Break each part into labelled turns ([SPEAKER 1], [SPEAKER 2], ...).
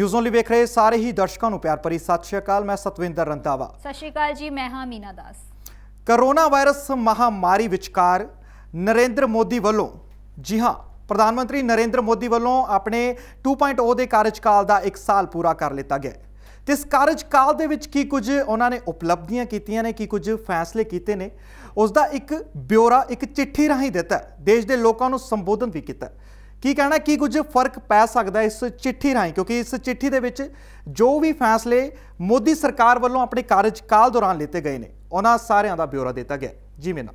[SPEAKER 1] News only वेख रहे सारे ही दर्शकों को प्यार भरी सत श्री अकाल। मैं सतविंदर रंधावा।
[SPEAKER 2] सत श्री अकाल जी, मैं हाँ मीना दास।
[SPEAKER 1] कोरोना वायरस महामारी विचकार नरेंद्र मोदी वालों, जी हाँ, प्रधानमंत्री नरेंद्र मोदी वालों अपने 2.0 के कार्यकाल का 1 साल पूरा कर लिता गया। तो इस कार्यकाल के विच की कुछ उन्होंने उपलब्धियां कीतियां ने, की कुछ फैसले किए ने, उसका एक ब्यौरा एक चिट्ठी राही दिता, देश के लोगों को संबोधन भी किया। की कहना की कुछ फर्क पै सकता है इस चिट्ठी राही, क्योंकि इस चिट्ठी दे विच जो भी फैसले मोदी सरकार वालों अपने कार्यकाल दौरान लिते गए हैं उन्होंने सारिਆਂ का ब्यौरा दिता गया। जी मीना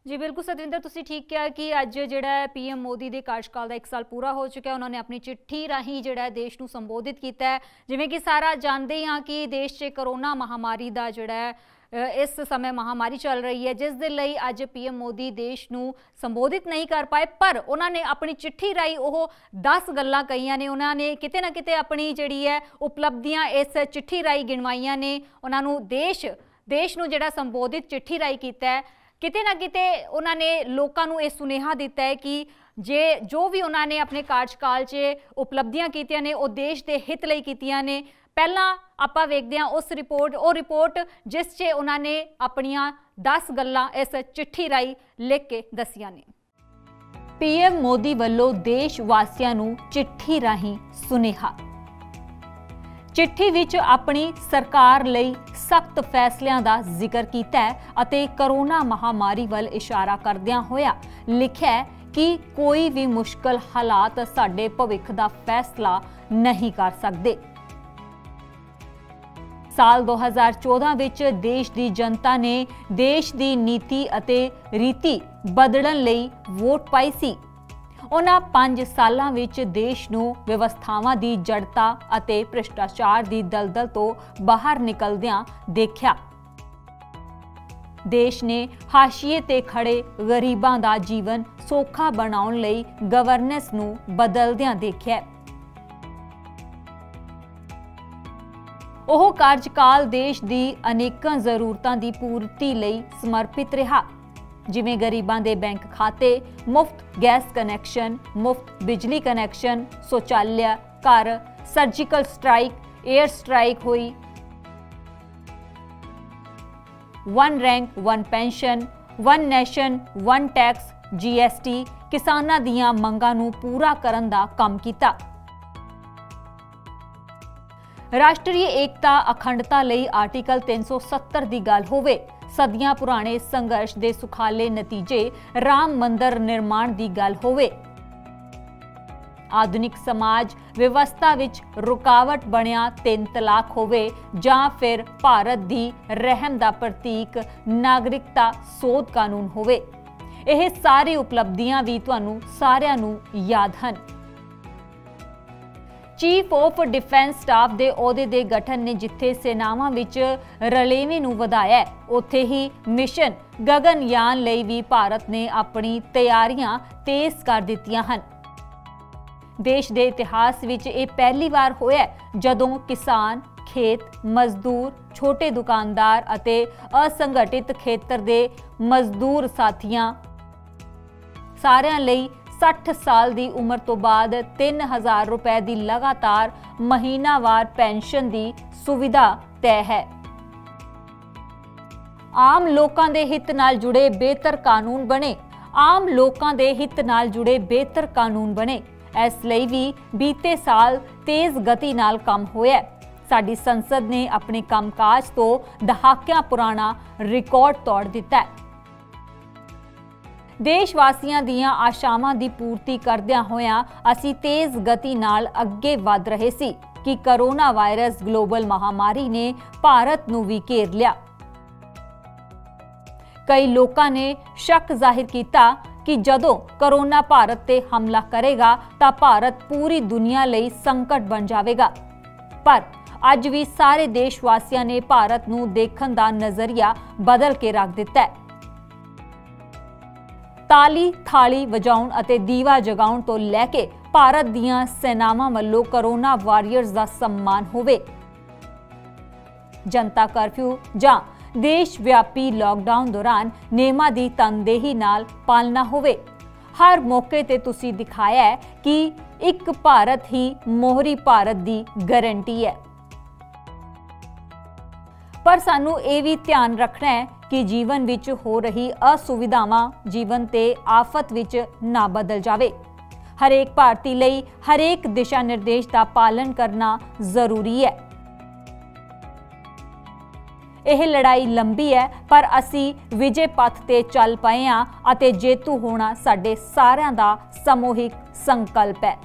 [SPEAKER 2] जी बिल्कुल सतविंदर, तुसी ठीक कहा कि अज जिहड़ा PM मोदी के कार्यकाल का 1 साल पूरा हो चुका है। उन्होंने अपनी चिट्ठी राही जिहड़ा देश को संबोधित किया है। जिवें कि सारा जानते ही हाँ कि देश 'च कोरोना महामारी का जिहड़ा इस समय महामारी चल रही है, जिस दे लई अज PM मोदी देश को संबोधित नहीं कर पाए, पर उन्होंने अपनी चिट्ठी राही वो 10 गल्लां कहीआं ने। उन्होंने किते ना किते अपनी जिहड़ी है उपलब्धियां इस चिट्ठी राही गिणवाइयां ने। उन्होंने देश नूं जिहड़ा संबोधित चिट्ठी राही कीता है, किते ना किते उन्होंने लोगों को यह सुनेहा दिता है कि जो भी उन्होंने अपने कार्यकाल 'च उपलब्धियां कीतियां ने वो देश के हित लई कीतियां ने। पहला आपां वेखदे हां उस रिपोर्ट जिस 'च उन्होंने अपनियां 10 गल्लां इस चिट्ठी राही लिख के दसियां ने। PM मोदी वल्लों देश वासियां नूं चिट्ठी राही सुनेहा। चिट्ठी विच अपनी सरकार लई सख्त फैसलियां दा जिक्र कीता है अते कोरोना महामारी वल इशारा करदियां होया लिखिया है कि कोई भी मुश्किल हालात साडे भविख दा फैसला नहीं कर सकते। साल 2014 विच देश दी जनता ने देश दी नीति अते रीति बदलण लई वोट पाई सी। उन्हां 5 सालां विच देश नूं व्यवस्थावां दी जड़ता अते भ्रिष्टाचार दी दलदल तो बाहर निकलदियां देखिया। देश ने हाशिए ते खड़े गरीबां दा जीवन सौखा बनाउण लई गवर्नेंस नूं बदलदियां देखिया। ओह कार्यकाल देश दी अनेकां जरूरतां दी पूर्ति लई समर्पित रहा, जिवें गरीबां दे बैंक खाते, मुफ्त गैस कनैक्शन, मुफ्त बिजली कनैक्शन, शौचालय घर, सर्जिकल स्ट्राइक, एयर स्ट्राइक हुई, 1 rank 1 pension, 1 nation 1 tax, GST, किसानां दीयां मंगां नूं पूरा करन दा काम कीता। राष्ट्रीय एकता अखंडता लई आर्टिकल 370 की गल होवे, सदियां पुराने संघर्ष के सुखाले नतीजे राम मंदिर निर्माण की गल होवे, आधुनिक समाज व्यवस्था विच रुकावट बनिया 3 तलाक होवे, जां फिर भारत की रहम का प्रतीक नागरिकता सोध कानून होवे। यह सारी उपलब्धियां भी तुहानू सारियां नू याद हन। चीफ ऑफ डिफेंस स्टाफ के अहुदे के गठन ने जिथे सेनावां विच रलेवें नूं वधाया, उत्थे ही मिशन गगनयान लई भी भारत ने अपनी तैयारियां तेज कर दित्तियां हन। देश के इतिहास विच ये पहली बार होया जदों किसान, खेत मजदूर, छोटे दुकानदार अते असंगठित खेत्र के मजदूर साथियां सारियां लई 60 साल की उम्र तो बाद 3000 रुपए की लगातार महीनावार पेंशन की सुविधा तय है। आम लोगों के हित नाल जुड़े बेहतर कानून बने, आम लोगों के हित नाल जुड़े बेहतर कानून बने। इसलिए भी बीते साल तेज गति नाल काम होया। साडी संसद ने अपने कामकाज तो दहाकियां पुराना रिकॉर्ड तोड़ दिता है। देशवासियों दीयां आशावां दी पूर्ति करदियां होया असी तेज गति नाल अगे वध रहे सी कि कोरोना वायरस ग्लोबल महामारी ने भारत नूं भी घेर लिया। कई लोगों ने शक जाहिर किया कि जदों कोरोना भारत ते हमला करेगा तां भारत पूरी दुनिया लई संकट बन जाएगा, पर अज भी सारे देशवासियों ने भारत नूं देखण दा नज़रिया बदल के रख दिता है। ताली थाली वजाउण अते दीवा जगाउण तो लैके भारत दीयां सेनावां वल्लों कोरोना वारियर्स दा सम्मान होवे, जनता कर्फ्यू जां देश व्यापी लॉकडाउन दौरान नियमां दी तनदेही नाल पालना होवे। हर मौके ते तुसी दिखाया है कि ਇੱਕ ਭਾਰਤ ਹੀ ਮੋਹਰੀ ਭਾਰਤ ਦੀ ਗਾਰੰਟੀ ਹੈ। ਪਰ ਸਾਨੂੰ ਇਹ ਵੀ ਧਿਆਨ ਰੱਖਣਾ ਹੈ ਕਿ ਜੀਵਨ ਵਿੱਚ ਹੋ ਰਹੀ ਅਸੁਵਿਧਾਵਾਂ ਜੀਵਨ ਤੇ ਆਫਤ ਵਿੱਚ ਨਾ ਬਦਲ ਜਾਵੇ। ਹਰੇਕ ਭਾਰਤੀ ਲਈ ਹਰੇਕ ਦਿਸ਼ਾ ਨਿਰਦੇਸ਼ ਦਾ ਪਾਲਣ ਕਰਨਾ ਜ਼ਰੂਰੀ ਹੈ। ਇਹ ਲੜਾਈ ਲੰਬੀ ਹੈ, ਪਰ ਅਸੀਂ ਵਿਜੇ ਪਥ ਤੇ ਚੱਲ ਪਏ ਹਾਂ ਅਤੇ ਜੇਤੂ ਹੋਣਾ ਸਾਡੇ ਸਾਰਿਆਂ ਦਾ ਸਮੂਹਿਕ ਸੰਕਲਪ ਹੈ।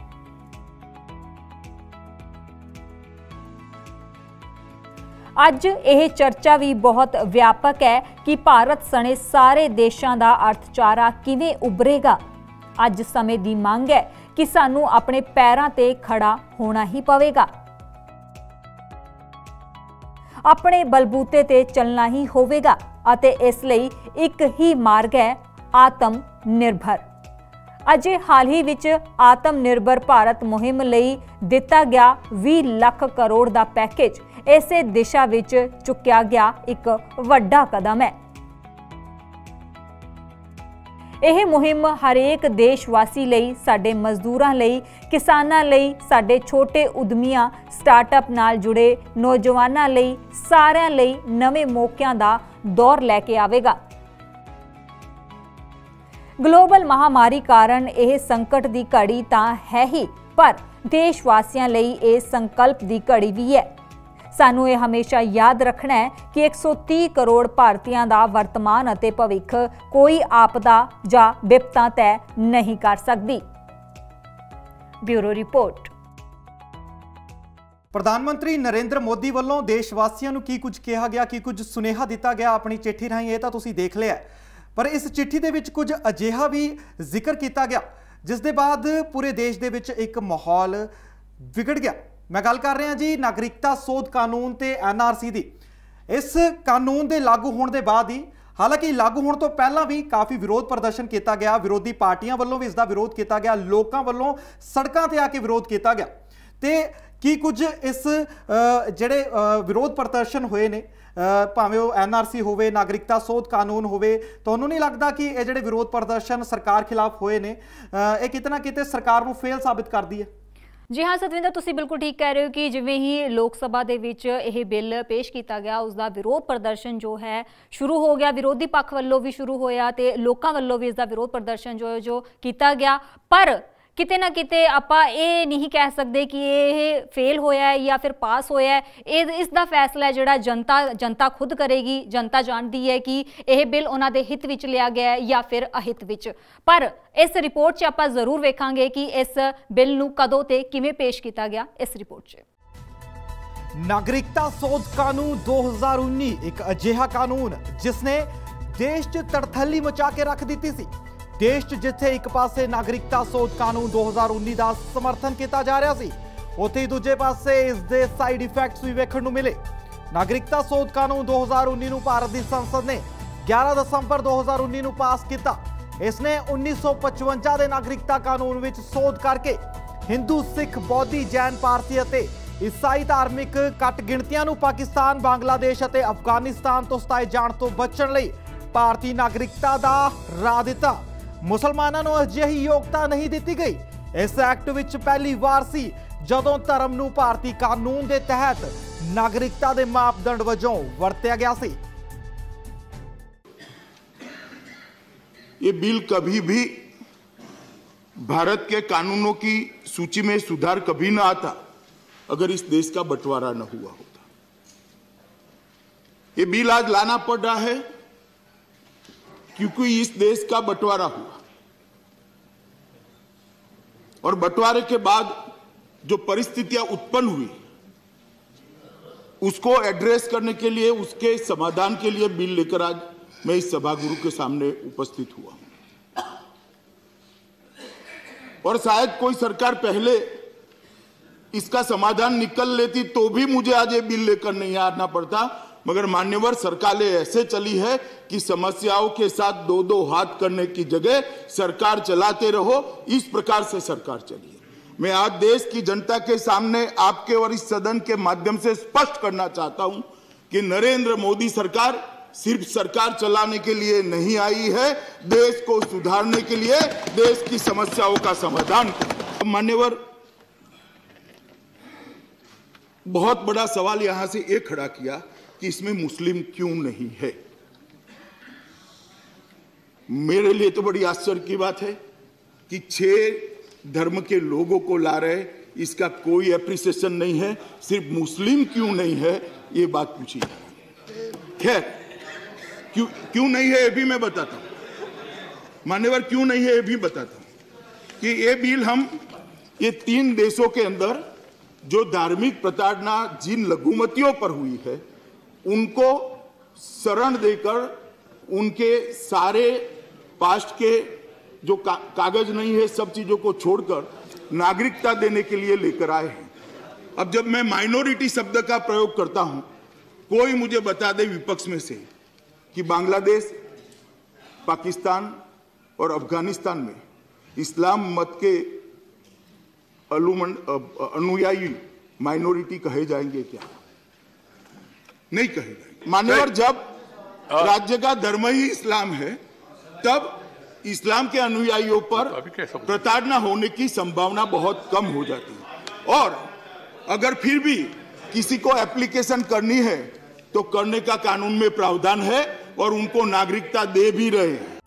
[SPEAKER 2] ਅੱਜ ਇਹ ਚਰਚਾ ਵੀ ਬਹੁਤ ਵਿਆਪਕ ਹੈ ਕਿ ਭਾਰਤ ਸਣੇ ਸਾਰੇ ਦੇਸ਼ਾਂ ਦਾ ਅਰਥਚਾਰਾ ਕਿਵੇਂ ਉਭਰੇਗਾ। ਅੱਜ ਸਮੇਂ ਦੀ ਮੰਗ ਹੈ ਕਿ ਸਾਨੂੰ ਆਪਣੇ ਪੈਰਾਂ ਤੇ ਖੜਾ ਹੋਣਾ ਹੀ ਪਵੇਗਾ। ਆਪਣੇ ਬਲਬੂਤੇ ਤੇ ਚੱਲਣਾ ਹੀ ਹੋਵੇਗਾ ਅਤੇ ਇਸ ਲਈ ਇੱਕ ਹੀ ਮਾਰਗ ਹੈ ਆਤਮ ਨਿਰਭਰ। ਅਜੇ ਹਾਲ ਹੀ ਵਿੱਚ ਆਤਮ ਨਿਰਭਰ ਭਾਰਤ ਮੁਹਿੰਮ ਲਈ ਦਿੱਤਾ ਗਿਆ 20 ਲੱਖ ਕਰੋੜ ਦਾ ਪੈਕੇਜ ਇਸੇ ਦਿਸ਼ਾ ਵਿੱਚ ਚੁੱਕਿਆ ਗਿਆ ਇੱਕ ਵੱਡਾ ਕਦਮ ਹੈ। ਇਹ ਮੁਹਿੰਮ ਹਰੇਕ ਦੇਸ਼ਵਾਸੀ ਲਈ, ਸਾਡੇ ਮਜ਼ਦੂਰਾਂ ਲਈ, ਕਿਸਾਨਾਂ ਲਈ, ਸਾਡੇ ਛੋਟੇ ਉਦਮੀਆਂ, ਸਟਾਰਟਅਪ ਨਾਲ ਜੁੜੇ ਨੌਜਵਾਨਾਂ ਲਈ, ਸਾਰਿਆਂ ਲਈ ਨਵੇਂ ਮੌਕਿਆਂ ਦਾ ਦੌਰ ਲੈ ਕੇ ਆਵੇਗਾ। ਗਲੋਬਲ ਮਹਾਮਾਰੀ ਕਾਰਨ ਇਹ ਸੰਕਟ ਦੀ ਘੜੀ ਤਾਂ ਹੈ ਹੀ, ਪਰ ਦੇਸ਼ਵਾਸੀਆਂ ਲਈ ਇਹ ਸੰਕਲਪ ਦੀ ਘੜੀ ਵੀ ਹੈ। ਸਾਨੂੰ ਇਹ ਹਮੇਸ਼ਾ ਯਾਦ ਰੱਖਣਾ ਹੈ ਕਿ 130 ਕਰੋੜ ਭਾਰਤੀਆਂ ਦਾ ਵਰਤਮਾਨ ਅਤੇ ਭਵਿੱਖ ਕੋਈ ਆਪਦਾ ਜਾਂ ਵਿਪਤਾ ਤੈਅ ਨਹੀਂ ਕਰ ਸਕਦੀ। Bureau report.
[SPEAKER 1] ਪ੍ਰਧਾਨ ਮੰਤਰੀ ਨਰਿੰਦਰ ਮੋਦੀ ਵੱਲੋਂ ਦੇਸ਼-ਵਾਸੀਆਂ ਨੂੰ ਕੀ ਕੁਝ ਕਿਹਾ ਗਿਆ, ਕੀ ਕੁਝ ਸੁਨੇਹਾ ਦਿੱਤਾ ਗਿਆ ਆਪਣੀ ਚਿੱਠੀ ਰਾਹੀਂ, ਇਹ ਤਾਂ ਤੁਸੀਂ ਦੇਖ ਲਿਆ। ਪਰ ਇਸ ਚਿੱਠੀ ਦੇ ਵਿੱਚ ਕੁਝ ਅਜਿਹਾ ਵੀ ਜ਼ਿਕਰ ਕੀਤਾ ਗਿਆ ਜਿਸ ਦੇ ਬਾਅਦ ਪੂਰੇ ਦੇਸ਼ ਦੇ ਵਿੱਚ ਇੱਕ ਮਾਹੌਲ ਵਿਗੜ ਗਿਆ। ਮੈਂ ਗੱਲ ਕਰ ਰਿਹਾ ਜੀ ਨਾਗਰਿਕਤਾ ਸੋਧ ਕਾਨੂੰਨ ਤੇ NRC ਦੀ। ਇਸ ਕਾਨੂੰਨ ਦੇ ਲਾਗੂ ਹੋਣ ਦੇ ਬਾਅਦ ਹੀ, ਹਾਲਾਂਕਿ ਲਾਗੂ ਹੋਣ ਤੋਂ ਪਹਿਲਾਂ ਵੀ ਕਾਫੀ ਵਿਰੋਧ ਪ੍ਰਦਰਸ਼ਨ ਕੀਤਾ ਗਿਆ, ਵਿਰੋਧੀ ਪਾਰਟੀਆਂ ਵੱਲੋਂ ਵੀ ਇਸ ਦਾ ਵਿਰੋਧ ਕੀਤਾ ਗਿਆ, ਲੋਕਾਂ ਵੱਲੋਂ ਸੜਕਾਂ ਤੇ ਆ ਕੇ ਵਿਰੋਧ ਕੀਤਾ ਗਿਆ। ਤੇ ਕੀ ਕੁਝ ਇਸ ਜਿਹੜੇ ਵਿਰੋਧ ਪ੍ਰਦਰਸ਼ਨ ਹੋਏ ਨੇ, ਭਾਵੇਂ ਉਹ NRC ਹੋਵੇ, ਨਾਗਰਿਕਤਾ ਸੋਧ ਕਾਨੂੰਨ ਹੋਵੇ, ਤੁਹਾਨੂੰ ਨਹੀਂ ਲੱਗਦਾ ਕਿ ਇਹ ਜਿਹੜੇ ਵਿਰੋਧ ਪ੍ਰਦਰਸ਼ਨ ਸਰਕਾਰ ਖਿਲਾਫ ਹੋਏ ਨੇ ਇਹ ਕਿਤੇ ਨਾ ਕਿਤੇ ਸਰਕਾਰ ਨੂੰ ਫੇਲ ਸਾਬਿਤ ਕਰਦੀ ਹੈ?
[SPEAKER 2] ਜੀ ਹਾਂ ਸਤਵਿੰਦਰ, ਤੁਸੀਂ ਬਿਲਕੁਲ ਠੀਕ ਕਹਿ ਰਹੇ ਹੋ ਕਿ ਜਿਵੇਂ ਹੀ ਲੋਕ ਸਭਾ ਦੇ ਵਿੱਚ ਇਹ ਬਿੱਲ ਪੇਸ਼ ਕੀਤਾ ਗਿਆ, ਉਸ ਦਾ ਵਿਰੋਧ ਪ੍ਰਦਰਸ਼ਨ ਜੋ ਹੈ ਸ਼ੁਰੂ ਹੋ ਗਿਆ। ਵਿਰੋਧੀ ਪੱਖ ਵੱਲੋਂ ਵੀ ਸ਼ੁਰੂ ਹੋਇਆ ਤੇ ਲੋਕਾਂ ਵੱਲੋਂ ਵੀ ਇਸ ਦਾ ਵਿਰੋਧ ਪ੍ਰਦਰਸ਼ਨ ਜੋ ਕੀਤਾ ਗਿਆ। ਪਰ ਕਿਤੇ ਨਾ ਕਿਤੇ ਆਪਾਂ ਇਹ ਨਹੀਂ ਕਹਿ ਸਕਦੇ ਕਿ ਇਹ ਫੇਲ ਹੋਇਆ ਹੈ ਜਾਂ ਫਿਰ ਪਾਸ ਹੋਇਆ ਹੈ। ਇਸ ਦਾ ਫੈਸਲਾ ਜਿਹੜਾ ਜਨਤਾ ਖੁਦ ਕਰੇਗੀ। ਜਨਤਾ ਜਾਣਦੀ ਹੈ ਕਿ ਇਹ ਬਿੱਲ ਉਹਨਾਂ ਦੇ ਹਿੱਤ ਵਿੱਚ ਲਿਆ ਗਿਆ ਹੈ ਜਾਂ ਫਿਰ ਅਹਿਤ ਵਿੱਚ। ਪਰ ਇਸ ਰਿਪੋਰਟ 'ਚ ਆਪਾਂ ਜ਼ਰੂਰ ਵੇਖਾਂਗੇ ਕਿ ਇਸ ਬਿੱਲ ਨੂੰ ਕਦੋਂ ਤੇ ਕਿਵੇਂ ਪੇਸ਼ ਕੀਤਾ ਗਿਆ। ਇਸ ਰਿਪੋਰਟ 'ਚ
[SPEAKER 1] ਨਾਗਰਿਕਤਾ ਸੋਧ ਕਾਨੂੰਨ 2019 ਇੱਕ ਅਜਿਹਾ ਕਾਨੂੰਨ ਜਿਸ ਨੇ ਦੇਸ਼ 'ਚ ਤੜਥੱਲੀ ਮਚਾ ਕੇ ਰੱਖ ਦਿੱਤੀ ਸੀ। ਦੇਸ਼ 'ਚ ਜਿੱਥੇ ਇੱਕ ਪਾਸੇ ਨਾਗਰਿਕਤਾ ਸੋਧ ਕਾਨੂੰਨ 2019 ਦਾ ਸਮਰਥਨ ਕੀਤਾ ਜਾ ਰਿਹਾ ਸੀ, ਉੱਥੇ ਹੀ ਦੂਜੇ ਪਾਸੇ ਇਸ ਦੇ ਸਾਈਡ ਇਫੈਕਟਸ ਵੀ ਵੇਖਣ ਨੂੰ ਮਿਲੇ। ਨਾਗਰਿਕਤਾ ਸੋਧ ਕਾਨੂੰਨ 2019 ਨੂੰ ਭਾਰਤ ਦੀ ਸੰਸਦ ਨੇ 11 ਦਸੰਬਰ 2019 ਨੂੰ ਪਾਸ ਕੀਤਾ। ਇਸ ਨੇ 1955 ਦੇ ਨਾਗਰਿਕਤਾ ਕਾਨੂੰਨ ਵਿੱਚ ਸੋਧ ਕਰਕੇ ਹਿੰਦੂ, ਸਿੱਖ, ਬੌਧੀ, ਜੈਨ, ਪਾਰਸੀ ਅਤੇ ਈਸਾਈ ਧਾਰਮਿਕ ਘੱਟ ਗਿਣਤੀਆਂ ਨੂੰ ਪਾਕਿਸਤਾਨ, ਬੰਗਲਾਦੇਸ਼ ਅਤੇ ਅਫਗਾਨਿਸਤਾਨ ਤੋਂ ਸਤਾਏ ਜਾਣ ਤੋਂ ਬਚਣ ਲਈ ਭਾਰਤੀ ਨਾਗਰਿਕਤਾ ਦਾ ਰਾਹ ਦਿੱਤਾ। ਮੁਸਲਮਾਨਾਂ ਨੂੰ ਅਜਿਹੀ ਯੋਗਤਾ ਨਹੀਂ ਦਿੱਤੀ ਗਈ। ਇਸ ਐਕਟ ਵਿੱਚ ਪਹਿਲੀ ਵਾਰ ਸੀ ਜਦੋਂ ਧਰਮ ਨੂੰ ਭਾਰਤੀ ਕਾਨੂੰਨ ਦੇ ਤਹਿਤ ਨਾਗਰਿਕਤਾ ਦੇ ਮਾਪਦੰਡ ਵਜੋਂ ਵਰਤਿਆ ਗਿਆ ਸੀ।
[SPEAKER 3] ये बिल कभी भी भारत के कानूनों की सूची में सुधार कभी न आता अगर इस देश का बंटवारा न हुआ होता। ये बिल आज लाना पड़ रहा है क्योंकि इस देश का बंटवारा हुआ और बंटवारे के बाद जो परिस्थितियां उत्पन्न हुई उसको एड्रेस करने के लिए, उसके समाधान के लिए बिल लेकर आज मैं इस सभागृह के सामने उपस्थित हुआ हूं। और शायद कोई सरकार पहले इसका समाधान निकल लेती तो भी मुझे आज ये बिल लेकर नहीं आना पड़ता, मगर मान्यवर सरकारें ऐसे चली है कि समस्याओं के साथ दो दो हाथ करने की जगह सरकार चलाते रहो, इस प्रकार से सरकार चली है। मैं आज देश की जनता के सामने आपके और इस सदन के माध्यम से स्पष्ट करना चाहता हूं कि नरेंद्र मोदी सरकार सिर्फ सरकार चलाने के लिए नहीं आई है, देश को सुधारने के लिए, देश की समस्याओं का समाधान। मान्यवर बहुत बड़ा सवाल यहां से ये खड़ा किया कि इसमें मुस्लिम क्यों नहीं है। मेरे लिए तो बड़ी आश्चर्य की बात है कि 6 धर्म के लोगों को ला रहे, इसका कोई एप्रिसिएशन नहीं है, सिर्फ मुस्लिम क्यों नहीं है ये बात पूछी। खैर, क्यों नहीं है ये भी मैं बताता हूं, मान्यवर, क्यों नहीं है ये भी बताता हूं कि ये बिल हम ये 3 देशों के अंदर जो धार्मिक प्रताड़ना जिन लघुमतियों पर हुई है उनको शरण देकर उनके सारे पास्ट के जो कागज नहीं है सब चीजों को छोड़कर नागरिकता देने के लिए लेकर आए हैं। अब जब मैं माइनॉरिटी शब्द का प्रयोग करता हूं, कोई मुझे बता दे विपक्ष में से कि बांग्लादेश, पाकिस्तान और अफगानिस्तान में इस्लाम मत के अनुयायी माइनॉरिटी कहे जाएंगे क्या? नहीं कहे जाएंगे। मान्यवर, जब राज्य का धर्म ही इस्लाम है तब इस्लाम के अनुयायियों पर प्रताड़ना होने की संभावना बहुत कम हो जाती है। और अगर फिर भी किसी को एप्लीकेशन करनी है तो करने का कानून में प्रावधान है और उनको नागरिकता दे भी रहे हैं।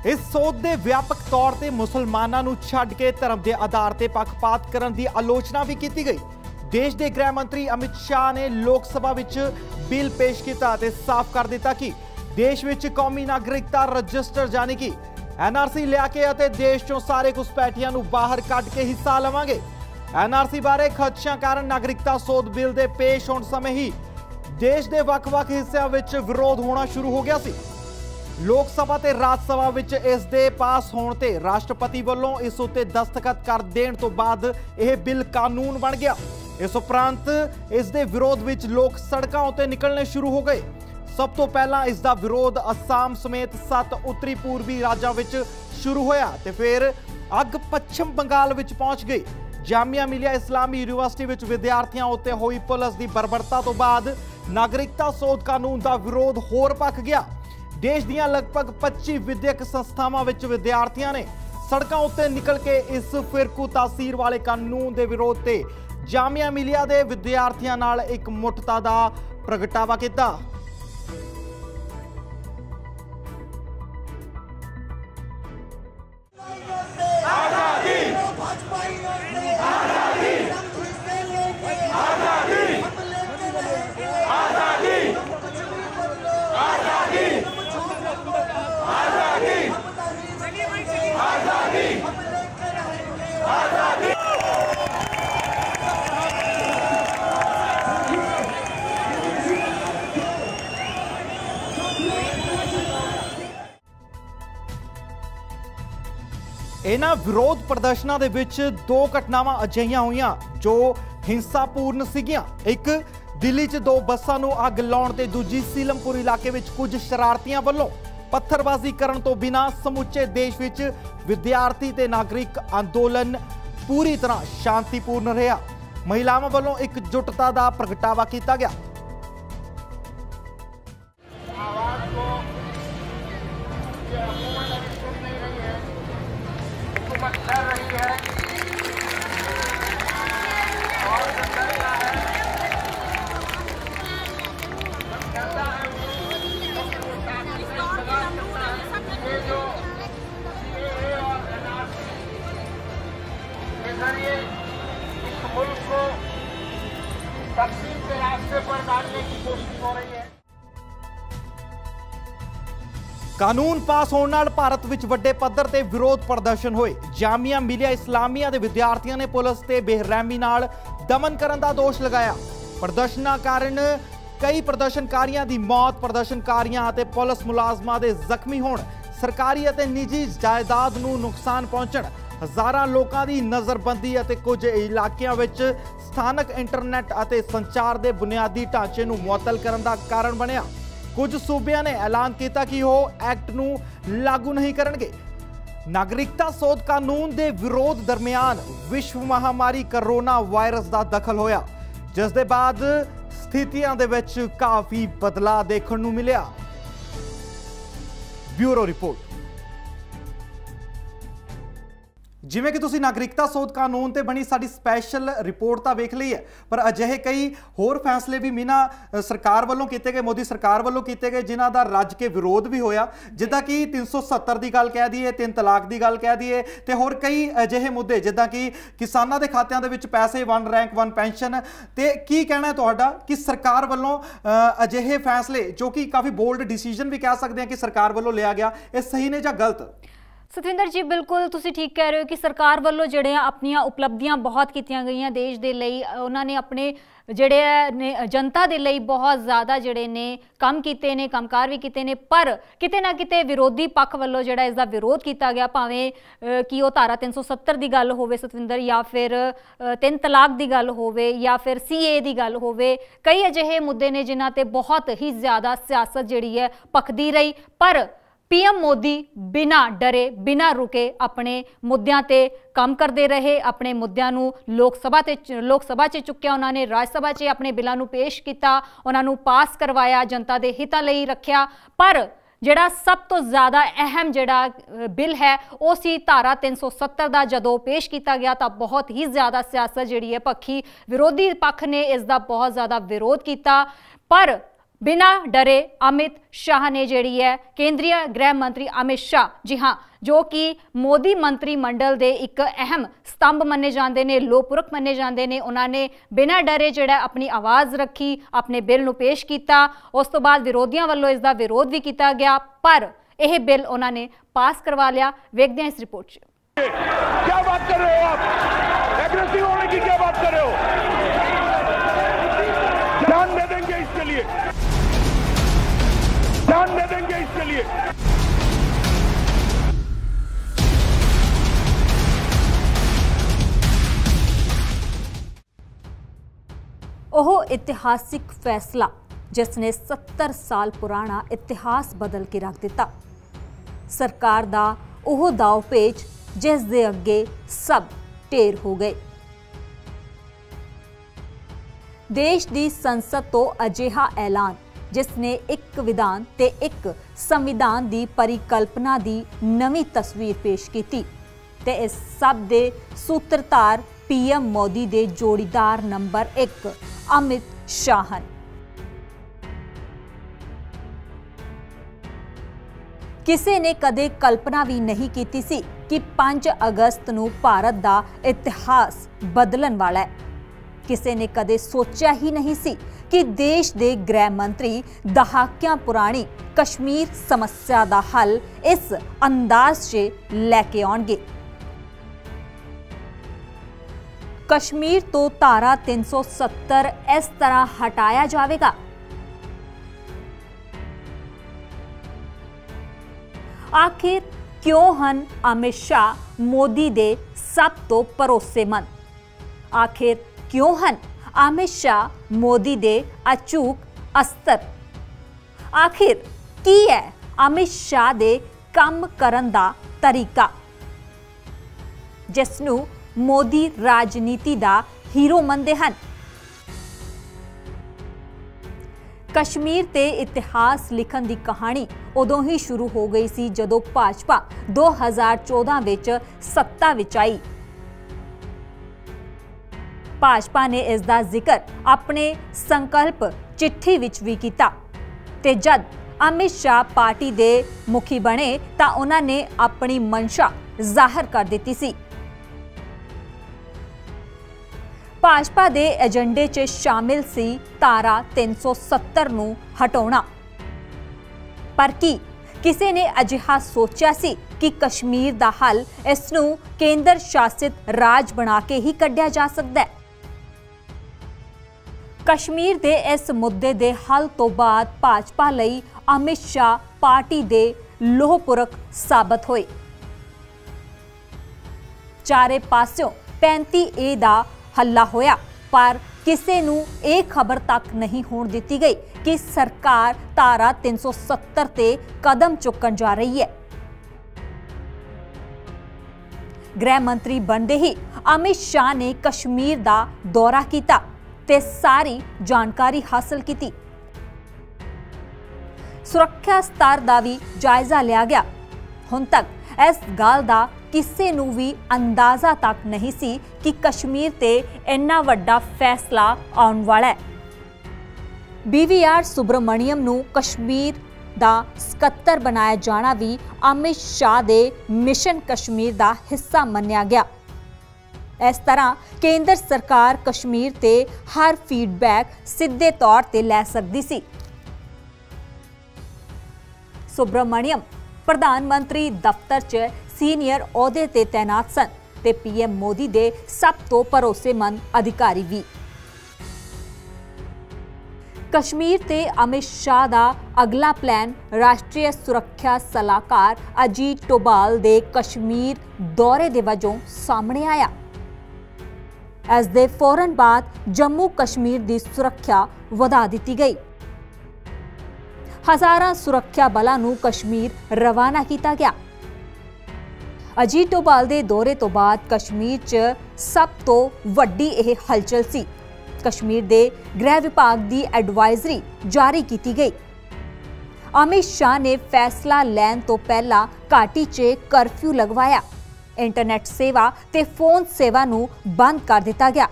[SPEAKER 1] इस ਸੋਧ ਦੇ ਵਿਆਪਕ ਤੌਰ ਤੇ ਮੁਸਲਮਾਨਾਂ ਨੂੰ ਛੱਡ ਕੇ ਧਰਮ ਦੇ ਆਧਾਰ ਤੇ ਪੱਖਪਾਤ ਕਰਨ ਦੀ ਆਲੋਚਨਾ ਵੀ ਕੀਤੀ ਗਈ। ਦੇਸ਼ ਦੇ ਗ੍ਰਹਿ ਮੰਤਰੀ ਅਮਿਤ ਸ਼ਾਹ ਨੇ ਲੋਕ ਸਭਾ ਵਿੱਚ ਬਿੱਲ ਪੇਸ਼ ਕੀਤਾ ਤੇ ਸਾਫ਼ ਕਰ ਦਿੱਤਾ ਕਿ ਦੇਸ਼ ਵਿੱਚ ਕੌਮੀ ਨਾਗਰਿਕਤਾ ਰਜਿਸਟਰ ਜਾਨੀ ਕਿ ਐਨਆਰਸੀ ਲਿਆ ਕੇ ਅਤੇ ਦੇਸ਼ ਚੋਂ ਸਾਰੇ ਘੁਸਪੈਠੀਆਂ ਨੂੰ ਬਾਹਰ ਕੱਢ ਕੇ ਹਿੱਸਾ ਲਵਾਂਗੇ। ਐਨਆਰਸੀ ਬਾਰੇ ਖਦਸ਼ਿਆਂ ਕਾਰਨ ਨਾਗਰਿਕਤਾ ਸੋਧ ਬਿੱਲ ਦੇ ਪੇਸ਼ ਹੋਣ ਸਮੇਂ ਹੀ ਦੇਸ਼ ਦੇ ਵੱਖ-ਵੱਖ ਹਿੱਸਿਆਂ ਵਿੱਚ ਵਿਰੋਧ ਹੋਣਾ ਸ਼ੁਰੂ ਹੋ ਗਿਆ ਸੀ। ਲੋਕ ਸਭਾ ਤੇ ਰਾਜ ਸਭਾ ਵਿੱਚ ਇਸ ਦੇ ਪਾਸ ਹੋਣ ਤੇ ਰਾਸ਼ਟਰਪਤੀ ਵੱਲੋਂ ਇਸ ਉੱਤੇ ਦਸਤਖਤ ਕਰ ਦੇਣ ਤੋਂ ਬਾਅਦ ਇਹ ਬਿੱਲ ਕਾਨੂੰਨ ਬਣ ਗਿਆ। ਇਸ ਉਪਰੰਤ ਇਸ ਦੇ ਵਿਰੋਧ ਵਿੱਚ ਲੋਕ ਸੜਕਾਂ ਉੱਤੇ ਨਿਕਲਣੇ ਸ਼ੁਰੂ ਹੋ ਗਏ। ਸਭ ਤੋਂ ਪਹਿਲਾਂ ਇਸ ਦਾ ਵਿਰੋਧ ਅਸਾਮ ਸਮੇਤ 7 ਉੱਤਰੀ ਪੂਰਬੀ ਰਾਜਾਂ ਵਿੱਚ ਸ਼ੁਰੂ ਹੋਇਆ ਤੇ ਫਿਰ ਅੱਗ ਪੱਛਮ ਬੰਗਾਲ ਵਿੱਚ ਪਹੁੰਚ ਗਈ। ਜਾਮੀਆ ਮਿਲੀਆ ਇਸਲਾਮੀ ਯੂਨੀਵਰਸਿਟੀ ਵਿੱਚ ਵਿਦਿਆਰਥੀਆਂ ਉੱਤੇ ਹੋਈ ਪੁਲਿਸ ਦੀ ਬਰਬਰਤਾ ਤੋਂ ਬਾਅਦ ਨਾਗਰਿਕਤਾ ਸੋਧ ਕਾਨੂੰਨ ਦਾ ਵਿਰੋਧ ਹੋਰ ਭਖ ਗਿਆ। देश ਦੀਆਂ ਲਗਭਗ 25 ਵਿਦਿਅਕ ਸੰਸਥਾਵਾਂ ਵਿੱਚ ਵਿਦਿਆਰਥੀਆਂ ਨੇ ਸੜਕਾਂ ਉੱਤੇ ਨਿਕਲ ਕੇ ਇਸ ਫਿਰਕੂ ਤਾਸੀਰ ਵਾਲੇ ਕਾਨੂੰਨ ਦੇ ਵਿਰੋਧ ਤੇ ਜਾਮੀਆ ਮਿਲੀਆ ਦੇ ਵਿਦਿਆਰਥੀਆਂ ਨਾਲ ਇੱਕ ਮੁੱਠਤਾ ਦਾ ਪ੍ਰਗਟਾਵਾ ਕੀਤਾ। ਇਹਨਾਂ ਵਿਰੋਧ ਪ੍ਰਦਰਸ਼ਨਾਂ ਦੇ ਵਿੱਚ 2 ਘਟਨਾਵਾਂ ਅਜਿਹੀਆਂ ਹੋਈਆਂ ਜੋ ਹਿੰਸਾਪੂਰਨ ਸੀਗੀਆਂ। ਇੱਕ ਦਿੱਲੀ 'ਚ 2 ਬੱਸਾਂ ਨੂੰ ਅੱਗ ਲਾਉਣ ਤੇ ਦੂਜੀ ਸੀਲਮਪੁਰ ਇਲਾਕੇ ਵਿੱਚ ਕੁਝ ਸ਼ਰਾਰਤੀਆਂ ਵੱਲੋਂ ਪੱਥਰਬਾਜ਼ੀ ਕਰਨ ਤੋਂ ਬਿਨਾਂ ਸਮੁੱਚੇ ਦੇਸ਼ ਵਿੱਚ ਵਿਦਿਆਰਥੀ ਤੇ ਨਾਗਰਿਕ ਅੰਦੋਲਨ ਪੂਰੀ ਤਰ੍ਹਾਂ ਸ਼ਾਂਤੀਪੂਰਨ ਰਿਹਾ। ਮਹਿਲਾਵਾਂ ਵੱਲੋਂ ਇਕਜੁੱਟਤਾ ਦਾ ਪ੍ਰਗਟਾਵਾ ਕੀਤਾ ਗਿਆ।
[SPEAKER 4] मुल्क को तकसीम के रास्ते पर डालने की कोशिश हो रही है।
[SPEAKER 1] ਕਾਨੂੰਨ ਪਾਸ ਹੋਣ ਨਾਲ ਭਾਰਤ ਵਿੱਚ ਵੱਡੇ ਪੱਧਰ ਤੇ ਵਿਰੋਧ ਪ੍ਰਦਰਸ਼ਨ ਹੋਏ। ਜਾਮੀਆ ਮਿਲੀਆ ਇਸਲਾਮੀਆ ਦੇ ਵਿਦਿਆਰਥੀਆਂ ਨੇ ਪੁਲਿਸ ਤੇ ਬੇਰਹਿਮੀ ਨਾਲ ਦਮਨ ਕਰਨ ਦਾ ਦੋਸ਼ ਲਗਾਇਆ। ਪ੍ਰਦਰਸ਼ਨਾਂ ਕਾਰਨ ਕਈ ਪ੍ਰਦਰਸ਼ਨਕਾਰੀਆਂ ਦੀ ਮੌਤ, ਪ੍ਰਦਰਸ਼ਨਕਾਰੀਆਂ ਅਤੇ ਪੁਲਿਸ ਮੁਲਾਜ਼ਮਾਂ ਦੇ ਜ਼ਖਮੀ ਹੋਣ, ਸਰਕਾਰੀ ਅਤੇ ਨਿੱਜੀ ਜਾਇਦਾਦ ਨੂੰ ਨੁਕਸਾਨ ਪਹੁੰਚਣ, ਹਜ਼ਾਰਾਂ ਲੋਕਾਂ ਦੀ ਨਜ਼ਰਬੰਦੀ ਅਤੇ ਕੁਝ ਇਲਾਕਿਆਂ ਵਿੱਚ ਸਥਾਨਕ ਇੰਟਰਨੈਟ ਅਤੇ ਸੰਚਾਰ ਦੇ ਬੁਨਿਆਦੀ ਢਾਂਚੇ ਨੂੰ ਮੁਅੱਤਲ ਕਰਨ ਦਾ ਕਾਰਨ ਬਣਿਆ। ਕੁਝ ਸੂਬਿਆਂ ਨੇ ਐਲਾਨ ਕੀਤਾ ਕਿ ਉਹ ਐਕਟ ਨੂੰ ਲਾਗੂ ਨਹੀਂ ਕਰਨਗੇ। ਨਾਗਰਿਕਤਾ ਸੋਧ ਕਾਨੂੰਨ ਦੇ ਵਿਰੋਧ ਦਰਮਿਆਨ ਵਿਸ਼ਵ ਮਹਾਮਾਰੀ ਕਰੋਨਾ ਵਾਇਰਸ ਦਾ ਦਖਲ ਹੋਇਆ, ਜਿਸ ਦੇ ਬਾਅਦ ਸਥਿਤੀਆਂ ਦੇ ਵਿੱਚ ਕਾਫੀ ਬਦਲਾਅ ਦੇਖਣ ਨੂੰ ਮਿਲਿਆ। Bureau report. ਜਿਵੇਂ ਕਿ ਤੁਸੀਂ ਨਾਗਰਿਕਤਾ ਸੋਧ ਕਾਨੂੰਨ ਤੇ ਬਣੀ ਸਾਡੀ ਸਪੈਸ਼ਲ ਰਿਪੋਰਟ ਤਾਂ ਵੇਖ ਲਈ ਹੈ, ਪਰ ਅਜਿਹੇ ਕਈ ਹੋਰ ਫੈਸਲੇ ਵੀ ਮੀਨਾ ਸਰਕਾਰ ਵੱਲੋਂ ਕੀਤੇ ਗਏ, ਮੋਦੀ ਸਰਕਾਰ ਵੱਲੋਂ ਕੀਤੇ ਗਏ, ਜਿਨ੍ਹਾਂ ਦਾ ਰੱਜ ਕੇ ਵਿਰੋਧ ਵੀ ਹੋਇਆ, ਜਿੱਦਾਂ ਕਿ 370 ਦੀ ਗੱਲ ਕਹਿ ਦਈਏ, 3 ਤਲਾਕ ਦੀ ਗੱਲ ਕਹਿ ਦਈਏ, ਤੇ ਹੋਰ ਕਈ ਅਜਿਹੇ ਮੁੱਦੇ ਜਿੱਦਾਂ ਕਿ ਕਿਸਾਨਾਂ ਦੇ ਖਾਤਿਆਂ ਦੇ ਵਿੱਚ ਪੈਸੇ, 1 ਰੈਂਕ 1 ਪੈਨਸ਼ਨ। ਤੇ ਕੀ ਕਹਿਣਾ ਤੁਹਾਡਾ ਕਿ ਸਰਕਾਰ ਵੱਲੋਂ ਅਜਿਹੇ ਫੈਸਲੇ ਜੋ ਕਿ ਕਾਫੀ ਬੋਲਡ ਡਿਸੀਜਨ ਵੀ ਕਹਿ ਸਕਦੇ ਹਾਂ ਕਿ ਸਰਕਾਰ ਵੱਲੋਂ ਲਿਆ ਗਿਆ, ਇਹ ਸਹੀ ਨੇ ਜਾਂ ਗਲਤ?
[SPEAKER 2] ਸਤਵਿੰਦਰ ਜੀ, ਬਿਲकुल ਤੁਸੀਂ ਠੀਕ ਕਹਿ ਰਹੇ ਹੋ ਕਿ ਸਰਕਾਰ ਵੱਲੋਂ ਜਿਹੜੇ ਆਪਣੀਆਂ ਉਪਲਬਧੀਆਂ ਬਹੁਤ ਕੀਤੀਆਂ ਗਈਆਂ ਦੇਸ਼ ਦੇ ਲਈ, ਉਹਨਾਂ ਨੇ ਆਪਣੇ ਜਿਹੜੇ ਨੇ ਜਨਤਾ ਦੇ ਲਈ ਬਹੁਤ ਜ਼ਿਆਦਾ ਜਿਹੜੇ ਨੇ ਕੰਮ ਕੀਤੇ ਨੇ, ਕੰਮਕਾਰ ਵੀ ਕੀਤੇ ਨੇ, ਪਰ ਕਿਤੇ ਨਾ ਕਿਤੇ ਵਿਰੋਧੀ ਪੱਖ ਵੱਲੋਂ ਜਿਹੜਾ ਇਸ ਦਾ ਵਿਰੋਧ ਕੀਤਾ ਗਿਆ, ਭਾਵੇਂ ਕਿ ਉਹ ਧਾਰਾ 370 ਦੀ ਗੱਲ ਹੋਵੇ ਸਤਵਿੰਦਰ, ਜਾਂ ਫਿਰ 3 ਤਲਾਕ ਦੀ ਗੱਲ ਹੋਵੇ, ਜਾਂ ਫਿਰ CA ਦੀ ਗੱਲ ਹੋਵੇ। ਕਈ ਅਜਿਹੇ ਮੁੱਦੇ ਨੇ ਜਿਨ੍ਹਾਂ ਤੇ ਬਹੁਤ ਹੀ ਜ਼ਿਆਦਾ ਸਿਆਸਤ ਜਿਹੜੀ ਹੈ ਭਖਦੀ ਰਹੀ, ਪਰ PM मोदी बिना डरे बिना रुके अपने मुद्दों ते काम करते रहे, अपने मुद्दों नूं लोक सभा च चुक्या, उन्होंने राज सभा च अपने बिलों नूं पेश किया, उन्होंने पास करवाया, जनता के हितां लई रखिया। पर जिहड़ा सब तो ज़्यादा अहम जिहड़ा बिल है वो सी धारा 370 का जदों पेश किया गया तो बहुत ही ज़्यादा सियासत जिहड़ी है पक्षी विरोधी पक्ष ने इसका बहुत ज़्यादा विरोध किया। पर बिना डरे अमित शाह ने जिहड़ी है केंद्रीय गृह मंत्री अमित शाह, जी हाँ, जो कि मोदी मंत्रिमंडल के एक अहम स्तंभ मन्ने जाते हैं, लोह पुरख मन्ने जाते हैं, उन्होंने बिना डरे जिहड़ा अपनी आवाज़ रखी, अपने बिल नूं पेश किया। उस तो बाद विरोधियों वालों इसका विरोध भी किया गया, पर यह बिल उन्होंने पास करवा लिया। वेखते हैं इस रिपोर्ट च।
[SPEAKER 4] क्या बात कर रहे हो आप? एग्रेसिव होने की क्या बात कर रहे हो? ध्यान दे देंगे इसके लिए, ध्यान दे देंगे इसके लिए।
[SPEAKER 2] ओह इतिहासिक फैसला जिसने 70 साल पुराना इतिहास बदल के रख दिता। सरकार दा ओह दाव पेच जिस दे अगे सब ढेर हो गए। देश दी संसद तो अजिहा ऐलान जिसने एक विधान ते एक संविधान दी परिकल्पना दी नवी तस्वीर पेश की ते इस सब दे सूत्रधार PM मोदी दे जोड़ीदार नंबर 1 अमित शाह। किसी ने कदे कल्पना भी नहीं की सी कि 5 अगस्त नूं भारत दा इतिहास बदलन वाला है। किसी ने कदे सोचा ही नहीं सी कि देश दे गृह मंत्री दहाकियां पुरानी कश्मीर समस्या दा हल इस अंदाज से लैके आउणगे। कश्मीर तो धारा 370 इस तरह हटाया जाएगा। आखिर क्यों हन अमित शाह मोदी दे सब तो भरोसेमंद? आखिर क्यों हन अमित शाह मोदी दे अचूक अस्तर? आखिर की है अमित शाह दे काम करन दा तरीका जिसनू मोदी राजनीति दा हीरो मनदे हन? कश्मीर ते इतिहास लिखण दी कहानी उदों ही शुरू हो गई सी जदों भाजपा 2014 विच सत्ता विच आई। भाजपा ने इसका जिक्र अपने संकल्प चिट्ठी विच भी किया ते जद अमित शाह पार्टी दे मुखी बने तां उन्हां ने अपनी मंशा जाहिर कर दी सी। भाजपा दे एजेंडे च शामिल सी धारा 370 नूं हटाउणा। पर की किसी ने अजिहा सोचा सी कि कश्मीर दा हल इसनूं केंद्र शासित राज बना के ही कढ़िया जा सकदा है? कश्मीर दे इस मुद्दे दे हल तो बाद भाजपा लई अमित शाह पार्टी दे लोह पुरख साबित होए। चारे पास्यों 35A दा हल्ला होया, पर किसी नूं यह खबर तक नहीं होण दिती गई कि सरकार धारा 370 ते कदम चुकन जा रही है। गृह मंत्री बनते ही अमित शाह ने कश्मीर दा दौरा किया ते सारी जानकारी हासिल की। सुरक्षा स्तर दा भी जायजा लिया गया। हुण तक इस गल दा ਕਿਸੇ ਨੂੰ ਵੀ ਅੰਦਾਜ਼ਾ ਤੱਕ ਨਹੀਂ ਸੀ ਕਿ ਕਸ਼ਮੀਰ ਤੇ ਇੰਨਾ ਵੱਡਾ ਫੈਸਲਾ ਆਉਣ ਵਾਲਾ ਹੈ। BVR ਸੁਬਰਮਣੀਅਮ ਨੂੰ ਕਸ਼ਮੀਰ ਦਾ ਸਕੱਤਰ ਬਣਾਇਆ ਜਾਣਾ ਵੀ ਅਮਿਤ ਸ਼ਾਹ ਦੇ ਮਿਸ਼ਨ ਕਸ਼ਮੀਰ ਦਾ ਹਿੱਸਾ ਮੰਨਿਆ ਗਿਆ। इस तरह केंद्र सरकार कश्मीर ते हर फीडबैक सीधे तौर ते लै सकती सी। सुब्रमण्यम प्रधानमंत्री दफ्तर च सीनियर अहुदे ते तैनात सन ते PM मोदी दे सब तो भरोसेमंद अधिकारी भी। कश्मीर ते अमित शाह दा अगला प्लान राष्ट्रीय सुरक्षा सलाहकार अजीत डोभाल दे कश्मीर दौरे दे वजों सामने आया। इस दे फौरन बाद जम्मू कश्मीर की सुरक्षा वधा दी गई। हज़ारां सुरक्षा बलों नूं कश्मीर रवाना किया गया। अजीत डोभाल दे दौरे तो बाद कश्मीर च सब तो वड्डी यह हलचल सी। कश्मीर दे गृह विभाग की एडवाइजरी जारी की गई। अमित शाह ने फैसला लैन तो पहला घाटी च कर्फ्यू लगवाया। इंटरनेट सेवा ते फोन सेवा नूं बंद कर दिता गया।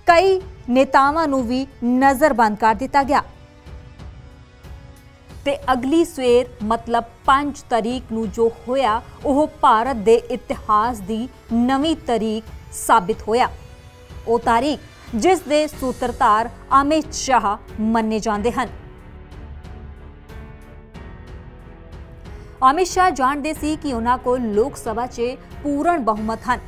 [SPEAKER 2] कई नेतावां नूं भी नज़रबंद कर दिता गया ते अगली सवेर मतलब 5 तारीख नूं जो होया ओह भारत दे इतिहास दी नवीं तारीख साबित होया। ओ तारीख जिस दे सूत्रधार अमित शाह मन्ने जांदे हन। अमित शाह जानते सी कि उन्हां कोल लोक सभा च पूर्ण बहुमत हैं।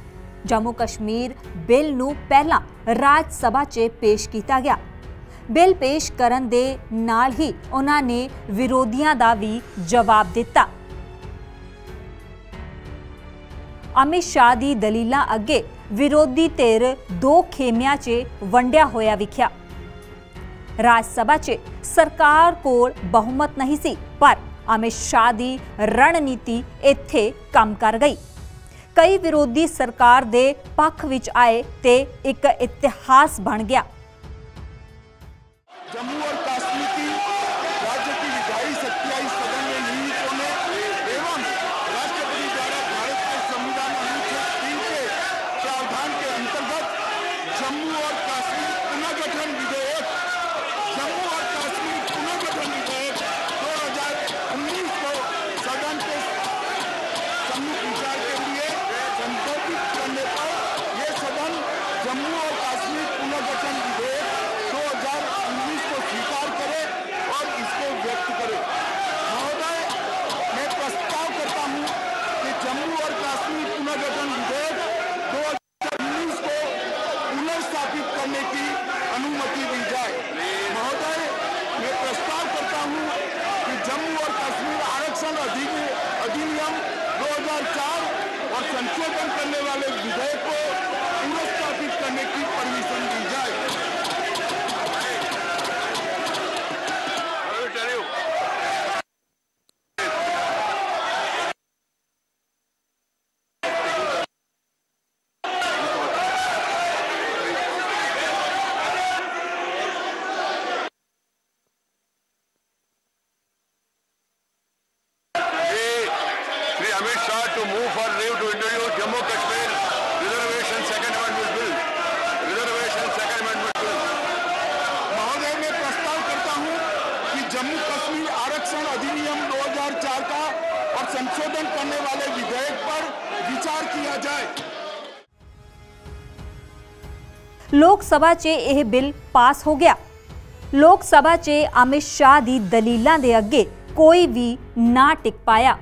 [SPEAKER 2] जम्मू कश्मीर बिल नूं पहला राज सभा च पेश किया गया। बिल पेश करन दे नाल ही उन्हां ने विरोधियों का भी जवाब दिता। अमित शाह दी दलीलां अगे विरोधी धिर 2 खेमियां च वंडिया होया विख्या। राज सभा च सरकार कोल बहुमत नहीं सी पर अमित शाह की रणनीति इत्थे काम कर गई। कई विरोधी सरकार दे पक्ष विच आए ते एक इतिहास बन गया।
[SPEAKER 3] जम्मू और कश्मीर की राज्य की विधायी शक्तियां इस सदन में निहित होने एवं राष्ट्रपति द्वारा भारत के संविधान अनुच्छेद 3 के प्रावधान के अंतर्गत जम्मू और कश्मीर पुनर्गठन विधेयक जम्मू और कश्मीर पुनर्गठन विधेयक 2019 को सदन के सम्मुख विचार के लिए संशोधित करने पर यह सदन जम्मू और कश्मीर पुनर्गठन विधेयक 2019 को स्वीकार करे और इसको व्यक्त करे। महोदय, मैं प्रस्ताव करता हूं कि जम्मू और कश्मीर पुनर्गठन विधेयक 2019 को पुनर्स्थापित करने की अनुमति दी जाए। महोदय, मैं प्रस्ताव करता हूं कि जम्मू और कश्मीर आरक्षण अधिनियम 2004 और संशोधन करने वाले विधेयक को पुनर्स्थापित करने की परमिशन दी जाए।
[SPEAKER 5] Amit Shah to move for leave to introduce Jammu Kashmir Reservation Second Amendment Bill. Reservation Second Amendment Bill.
[SPEAKER 3] महोदय, मैं प्रस्ताव करता हूं कि जम्मू कश्मीर आरक्षण अधिनियम 2004 का और संशोधन करने वाले विधेयक पर विचार किया जाए।
[SPEAKER 2] लोक सभा च यह बिल पास हो गया। लोक सभा च अमित शाह दी दलीलां दे अगे कोई भी ना टिक पाया।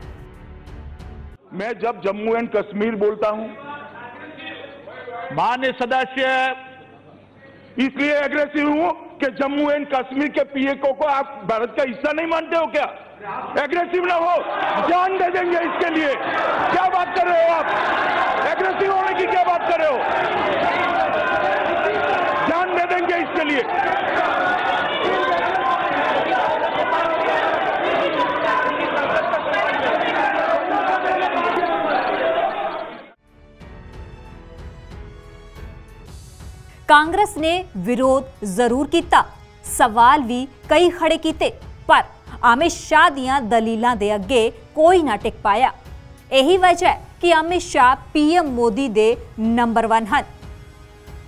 [SPEAKER 3] मैं जब जम्मू एंड कश्मीर बोलता हूं,
[SPEAKER 4] माननीय सदस्य,
[SPEAKER 3] इसलिए एग्रेसिव हूं कि जम्मू एंड कश्मीर के पीएको को आप भारत का हिस्सा नहीं मानते हो क्या? एग्रेसिव ना हो, जान दे देंगे इसके लिए। क्या बात कर रहे हो आप? एग्रेसिव होने की क्या बात कर रहे हो? जान दे देंगे इसके लिए।
[SPEAKER 2] कांग्रेस ने विरोध जरूर किया, सवाल भी कई खड़े किए, पर अमित शाह दियां दलीलां दे अगे कोई ना टिक पाया। यही वजह है कि कि अमित शाह पीएम मोदी दे नंबर 1 ਹਨ।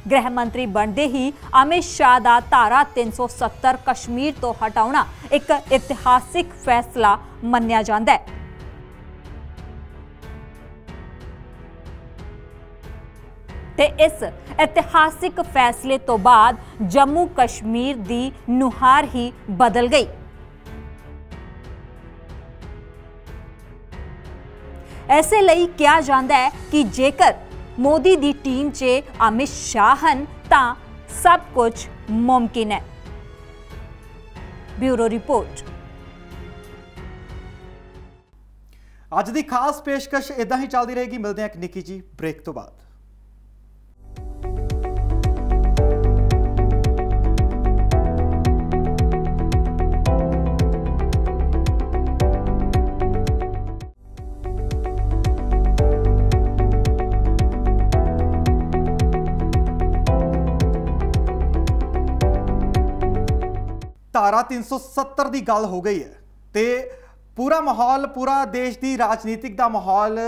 [SPEAKER 2] गृह मंत्री बनते ही अमित शाह का धारा 370 कश्मीर तो हटाउणा एक इतिहासिक फैसला मन्निया जाता है। ते इस इतिहासिक फैसले तो बाद जम्मू कश्मीर दी नुहार ही बदल गई। ऐसे लई किया जाता है कि जेकर मोदी दी टीम च अमित शाह हन तां सब कुछ मुमकिन है। Bureau report.
[SPEAKER 1] ਅੱਜ ਦੀ ਖਾਸ ਪੇਸ਼ਕਸ਼ ਇਦਾਂ ਹੀ ਚੱਲਦੀ ਰਹੇਗੀ। ਮਿਲਦੇ ਹਾਂ ਇੱਕ ਨਿੱਕੀ ਜੀ ਬ੍ਰੇਕ ਤੋਂ ਬਾਅਦ। धारा 370 की गल हो गई है तो पूरा माहौल, पूरा देश की राजनीतिक का माहौल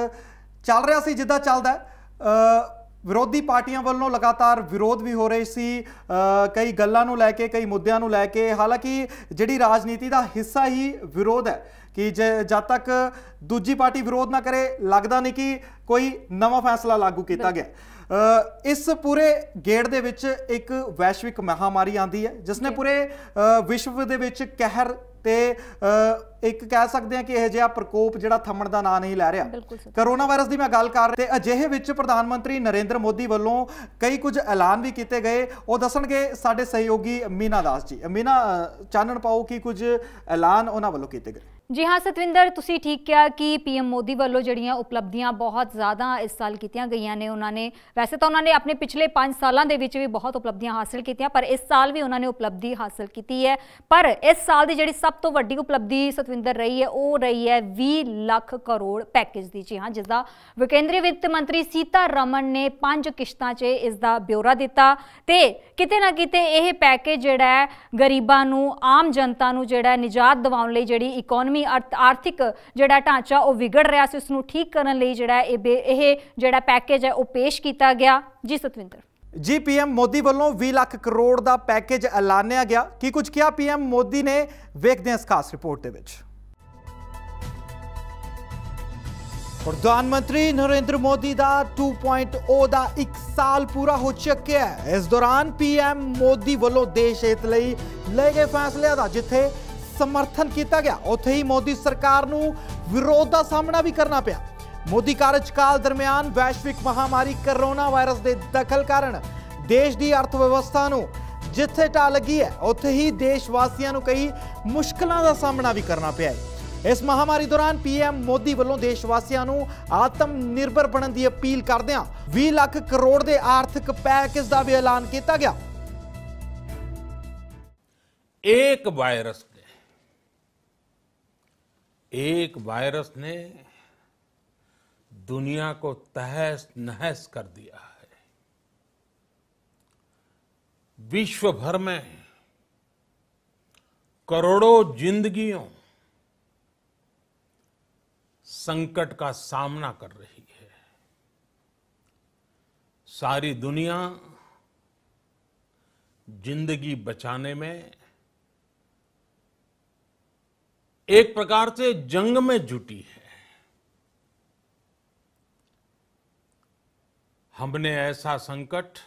[SPEAKER 1] चल रहा सी जिद्दां चलदा है। विरोधी पार्टियां वालों लगातार विरोध भी हो रहे सी कई गल्लां नूं लैके, कई मुद्दों नूं लैके। हालांकि जिहड़ी राजनीति का हिस्सा ही विरोध है कि जब तक दूजी पार्टी विरोध ना करे लगता नहीं कि कोई नवा फैसला लागू किया गया। इस पूरे गेड़ दे विच एक वैश्विक महामारी आती है जिसने पूरे विश्व दे विच कहर ते एक कह सकते हैं कि यह जिहा प्रकोप जिहड़ा थमण दा नां नहीं लै रहा। करोना वायरस की मैं गल कर रहा, अजिहे विच प्रधानमंत्री नरेंद्र मोदी वालों कई कुछ ऐलान भी किए गए। वो दसणगे साडे सहयोगी मीना दास जी। मीना, चानण पाओ कि कुछ ऐलान उन्हां वालों किए गए।
[SPEAKER 2] जी हाँ सतविंदर, तुसी ठीक किया कि पीएम मोदी वालों जड़ियां उपलब्धियां बहुत ज़्यादा इस साल कीतियां गईयां ने। उन्होंने वैसे तो उन्होंने अपने पिछले 5 सालों के भी बहुत उपलब्धियां हासिल कीतियां, पर इस साल भी उन्होंने उपलब्धि हासिल की है। पर इस साल की जी सब तो वड्डी उपलब्धि सतविंदर रही है वो रही है 20 लाख करोड़ पैकेज की। जी हाँ, जिसका विकेंद्री वित्त मंत्री सीतारमण ने 5 किश्तां च इसका ब्यौरा दिता। ते किते ना किते यह पैकेज जिहड़ा है गरीबां नूं, आम जनता नूं जिहड़ा निजात दिवाउण लई जिहड़ी इकोनॉमी आर्थिक जिहड़ा ढांचा वो विगड़ रहा सी उसनूं ठीक करन लई जिहड़ा जिहड़ा पैकेज है वो पेश किया गया। जी सतविंदर
[SPEAKER 1] जी, पीएम मोदी वालों 20 लाख करोड़ का पैकेज ऐलानिया गया। कि कुछ किया पीएम मोदी ने, वेखते हैं इस खास रिपोर्ट दे विच। प्रधानमंत्री नरेंद्र मोदी का 2.0 का 1 साल पूरा हो चुका है। इस दौरान पीएम मोदी वालों देश हित लई लए गए फैसले का जिथे समर्थन किया गया उत्थे ही मोदी सरकार नूं विरोध का सामना भी करना पिया। मोदी कार्यकाल दरमियान वैश्विक महामारी कोरोना वायरस के दखल कारण देश की अर्थव्यवस्था नूं जिथे ढा लगी है उत्थे ही देशवासियों नूं कई मुश्किलों का सामना भी करना पिया है। इस महामारी दौरान पीएम मोदी वालों देशवासियों नूं आत्मनिर्भर बनने की अपील करदिआं 20 लाख करोड़ के आर्थिक पैकेज का भी ऐलान किया गया।
[SPEAKER 6] एक वायरस ने दुनिया को तहस नहस कर दिया है। विश्व भर में करोड़ों जिंदगियों संकट का सामना कर रही है। सारी दुनिया जिंदगी बचाने में एक प्रकार से जंग में जुटी है। हमने ऐसा संकट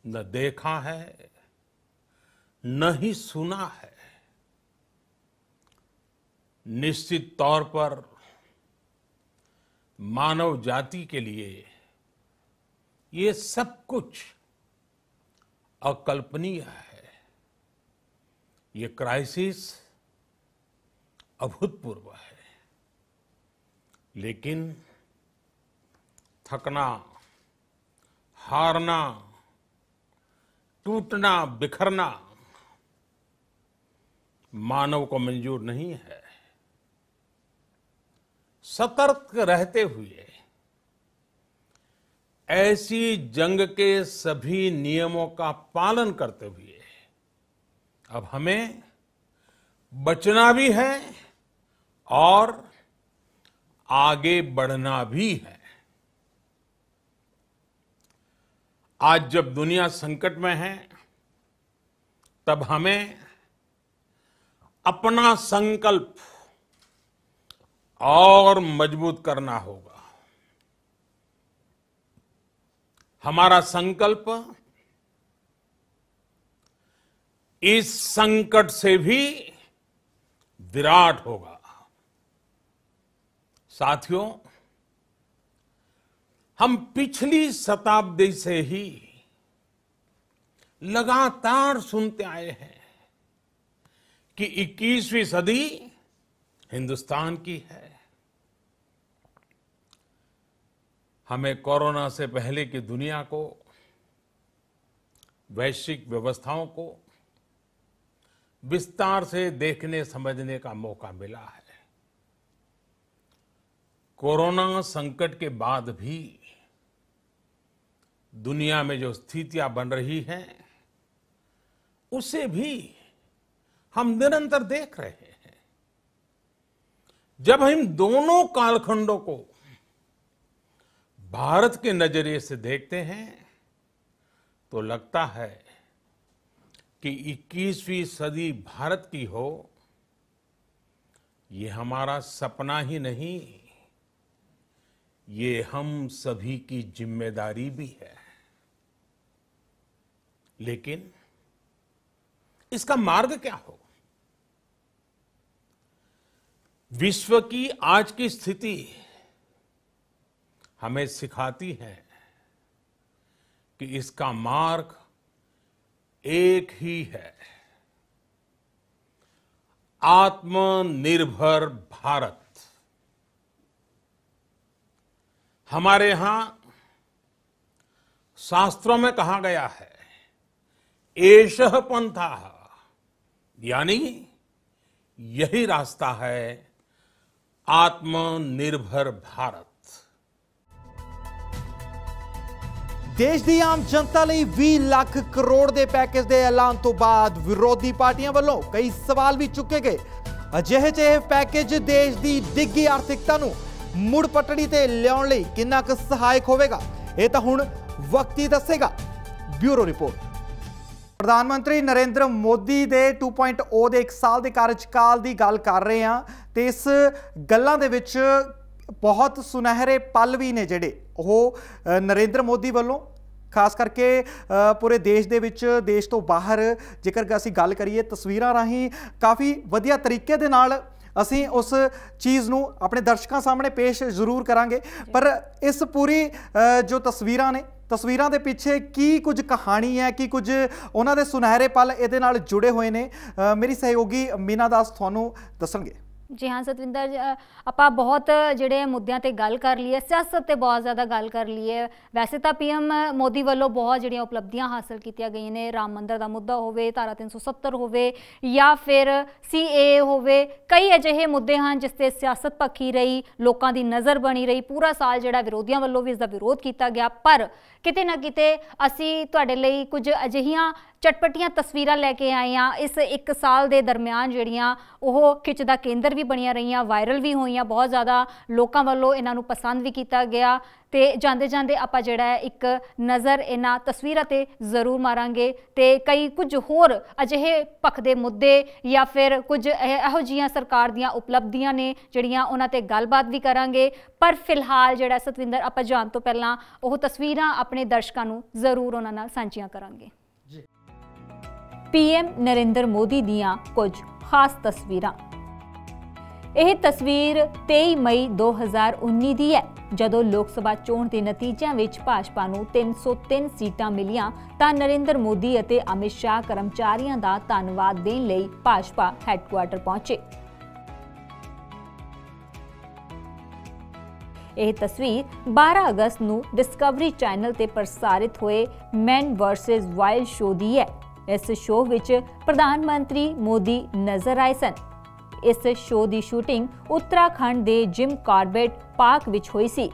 [SPEAKER 6] न देखा है न ही सुना है। निश्चित तौर पर मानव जाति के लिए ये सब कुछ अकल्पनीय है। ये क्राइसिस अभूतपूर्व है, लेकिन थकना, हारना, टूटना, बिखरना मानव को मंजूर नहीं है। सतर्क रहते हुए ऐसी जंग के सभी नियमों का पालन करते हुए अब हमें बचना भी है और आगे बढ़ना भी है। आज जब दुनिया संकट में है, तब हमें अपना संकल्प और मजबूत करना होगा। हमारा संकल्प इस संकट से भी विराट होगा। साथियों, हम पिछली शताब्दी से ही लगातार सुनते आए हैं कि 21वीं सदी हिंदुस्तान की है। हमें कोरोना से पहले की दुनिया को, वैश्विक व्यवस्थाओं को विस्तार से देखने समझने का मौका मिला है। कोरोना संकट के बाद भी दुनिया में जो स्थितियां बन रही हैं, उसे भी हम निरंतर देख रहे हैं। जब हम दोनों कालखंडों को भारत के नजरिए से देखते हैं, तो लगता है कि 21वीं सदी भारत की हो, ये हमारा सपना ही नहीं, ये हम सभी की जिम्मेदारी भी है। लेकिन इसका मार्ग क्या हो? विश्व की आज की स्थिति हमें सिखाती है कि इसका मार्ग एक ही है, आत्मनिर्भर भारत। हमारे यहां शास्त्रों में कहा गया है, एषः पंथः, यानी यही रास्ता है आत्मनिर्भर भारत।
[SPEAKER 1] ਦੇਸ਼ ਦੀ ਆਮ ਜਨਤਾ ਲਈ 20 ਲੱਖ ਕਰੋੜ ਦੇ ਪੈਕੇਜ ਦੇ ਐਲਾਨ ਤੋਂ ਬਾਅਦ ਵਿਰੋਧੀ ਪਾਰਟੀਆਂ ਵੱਲੋਂ ਕਈ ਸਵਾਲ ਵੀ ਚੁੱਕੇ ਗਏ। ਅਜਿਹੇ 'ਚ ਇਹ ਪੈਕੇਜ ਦੇਸ਼ ਦੀ ਡਿੱਗੀ ਆਰਥਿਕਤਾ ਨੂੰ ਮੁੜ ਪਟੜੀ ਤੇ ਲਿਆਉਣ ਲਈ ਕਿੰਨਾ ਕੁ ਸਹਾਇਕ ਹੋਵੇਗਾ, ਇਹ ਤਾਂ ਹੁਣ ਵਕਤ ਹੀ ਦੱਸੇਗਾ। Bureau report. ਪ੍ਰਧਾਨ ਮੰਤਰੀ ਨਰਿੰਦਰ ਮੋਦੀ ਦੇ 2.0 ਦੇ 1 ਸਾਲ ਦੇ ਕਾਰਜਕਾਲ ਦੀ ਗੱਲ ਕਰ ਰਹੇ ਹਾਂ ਤੇ ਇਸ ਗੱਲਾਂ ਦੇ ਵਿੱਚ बहुत सुनहरे पल भी ने जिहड़े ਉਹ नरेंद्र मोदी वालों खास करके पूरे देश दे विच, देश तो बाहर जेकर असीं गल करिए तस्वीरां राहीं काफ़ी वधिया तरीके दे नाल असीं उस चीज़ नूं अपने दर्शकों सामने पेश जरूर करांगे। पर इस पूरी जो तस्वीरां ने, तस्वीरां दे पिछे की कुछ कहानी है, कि कुछ उन्हां दे सुनहरे पल इहदे नाल जुड़े हुए ने, मेरी सहयोगी मीना दास तुहानूं दस्सणगे।
[SPEAKER 2] जी हाँ सतविंदर, ਆਪਾਂ बहुत ਜਿਹੜੇ ਮੁੱਦਿਆਂ ਤੇ ਗੱਲ ਕਰ ਲਈ ਹੈ, ਸਿਆਸਤ ਤੇ ਬਹੁਤ ਜ਼ਿਆਦਾ ਗੱਲ ਕਰ ਲਈ ਹੈ। ਵੈਸੇ ਤਾਂ ਪੀਐਮ ਮੋਦੀ ਵੱਲੋਂ ਬਹੁਤ ਜਿਹੜੀਆਂ ਉਪਲਬਧੀਆਂ ਹਾਸਲ ਕੀਤੀਆਂ ਗਈਆਂ ਨੇ, ਰਾਮ ਮੰਦਰ ਦਾ ਮੁੱਦਾ ਹੋਵੇ, ਧਾਰਾ 370 ਹੋਵੇ ਜਾਂ ਫਿਰ CAA ਹੋਵੇ, ਕਈ ਅਜਿਹੇ ਮੁੱਦੇ ਹਨ ਜਿਸ ਤੇ ਸਿਆਸਤ ਭਖੀ ਰਹੀ, ਲੋਕਾਂ ਦੀ ਨਜ਼ਰ ਬਣੀ ਰਹੀ। ਪੂਰਾ ਸਾਲ ਜਿਹੜਾ ਵਿਰੋਧੀਆਂ ਵੱਲੋਂ ਵੀ ਇਸ ਦਾ ਵਿਰੋਧ ਕੀਤਾ ਗਿਆ, ਪਰ ਕਿਤੇ ਨਾ ਕਿਤੇ ਅਸੀਂ ਤੁਹਾਡੇ ਲਈ ਕੁਝ ਅਜਿਹੀਆਂ ਚਟਪਟੀਆਂ ਤਸਵੀਰਾਂ ਲੈ ਕੇ ਆਏ ਹਾਂ। ਇਸ 1 ਸਾਲ ਦੇ ਦਰਮਿਆਨ ਜਿਹੜੀਆਂ ਉਹ ਖਿੱਚ ਦਾ ਕੇਂਦਰ ਵੀ ਬਣੀਆਂ ਰਹੀਆਂ, ਵਾਇਰਲ ਵੀ ਹੋਈਆਂ, ਬਹੁਤ ਜ਼ਿਆਦਾ ਲੋਕਾਂ ਵੱਲੋਂ ਇਹਨਾਂ ਨੂੰ ਪਸੰਦ ਵੀ ਕੀਤਾ ਗਿਆ। ਤੇ ਜਾਂਦੇ ਜਾਂਦੇ ਆਪਾਂ ਜਿਹੜਾ ਇੱਕ ਨਜ਼ਰ ਇਹਨਾਂ ਤਸਵੀਰਾਂ ਤੇ ਜ਼ਰੂਰ ਮਾਰਾਂਗੇ ਤੇ ਕਈ ਕੁਝ ਹੋਰ ਅਜਿਹੇ ਭਖਦੇ ਮੁੱਦੇ ਜਾਂ ਫਿਰ ਕੁਝ ਇਹੋ ਜਿਹੀਆਂ ਸਰਕਾਰ ਦੀਆਂ ਉਪਲਬਧੀਆਂ ਨੇ ਜਿਹੜੀਆਂ ਉਹਨਾਂ ਤੇ ਗੱਲਬਾਤ ਵੀ ਕਰਾਂਗੇ। ਪਰ ਫਿਲਹਾਲ ਜਿਹੜਾ ਸਤਵਿੰਦਰ, ਆਪਾਂ ਜਾਣ ਤੋਂ ਪਹਿਲਾਂ ਉਹ ਤਸਵੀਰਾਂ ਆਪਣੇ ਦਰਸ਼ਕਾਂ ਨੂੰ ਜ਼ਰੂਰ ਉਹਨਾਂ ਨਾਲ ਸਾਂਝੀਆਂ ਕਰਾਂਗੇ। PM ਨਰਿੰਦਰ ਮੋਦੀ ਦੀਆਂ ਕੁਝ ਖਾਸ ਤਸਵੀਰਾਂ। ਇਹ ਤਸਵੀਰ 23 ਮਈ 2019 ਦੀ ਹੈ, ਜਦੋਂ ਲੋਕ ਸਭਾ ਚੋਣ ਦੇ ਨਤੀਜਿਆਂ ਵਿੱਚ ਭਾਜਪਾ ਨੂੰ 303 ਸੀਟਾਂ ਮਿਲੀਆਂ ਤਾਂ ਨਰਿੰਦਰ ਮੋਦੀ ਅਤੇ ਅਮਿਤ ਸ਼ਾਹ ਕਰਮਚਾਰੀਆਂ ਦਾ ਧੰਨਵਾਦ ਦੇਣ ਲਈ ਭਾਜਪਾ ਹੈੱਡਕੁਆਰਟਰ ਪਹੁੰਚੇ। ਇਹ ਤਸਵੀਰ 12 ਅਗਸਤ ਨੂੰ ਡਿਸਕਵਰੀ ਚੈਨਲ ਤੇ ਪ੍ਰਸਾਰਿਤ ਹੋਏ ਮੈਨ ਵਰਸਸ ਵਾਈਲਡ ਸ਼ੋਅ ਦੀ ਹੈ। ਇਸ ਸ਼ੋਅ ਵਿੱਚ ਪ੍ਰਧਾਨ ਮੰਤਰੀ ਮੋਦੀ ਨਜ਼ਰ ਆਏ ਸਨ। ਇਸ ਸ਼ੋਅ ਦੀ ਸ਼ੂਟਿੰਗ ਉੱਤਰਾਖੰਡ ਦੇ ਜਿਮ ਕਾਰਬੇਟ ਪਾਰਕ ਵਿੱਚ ਹੋਈ ਸੀ।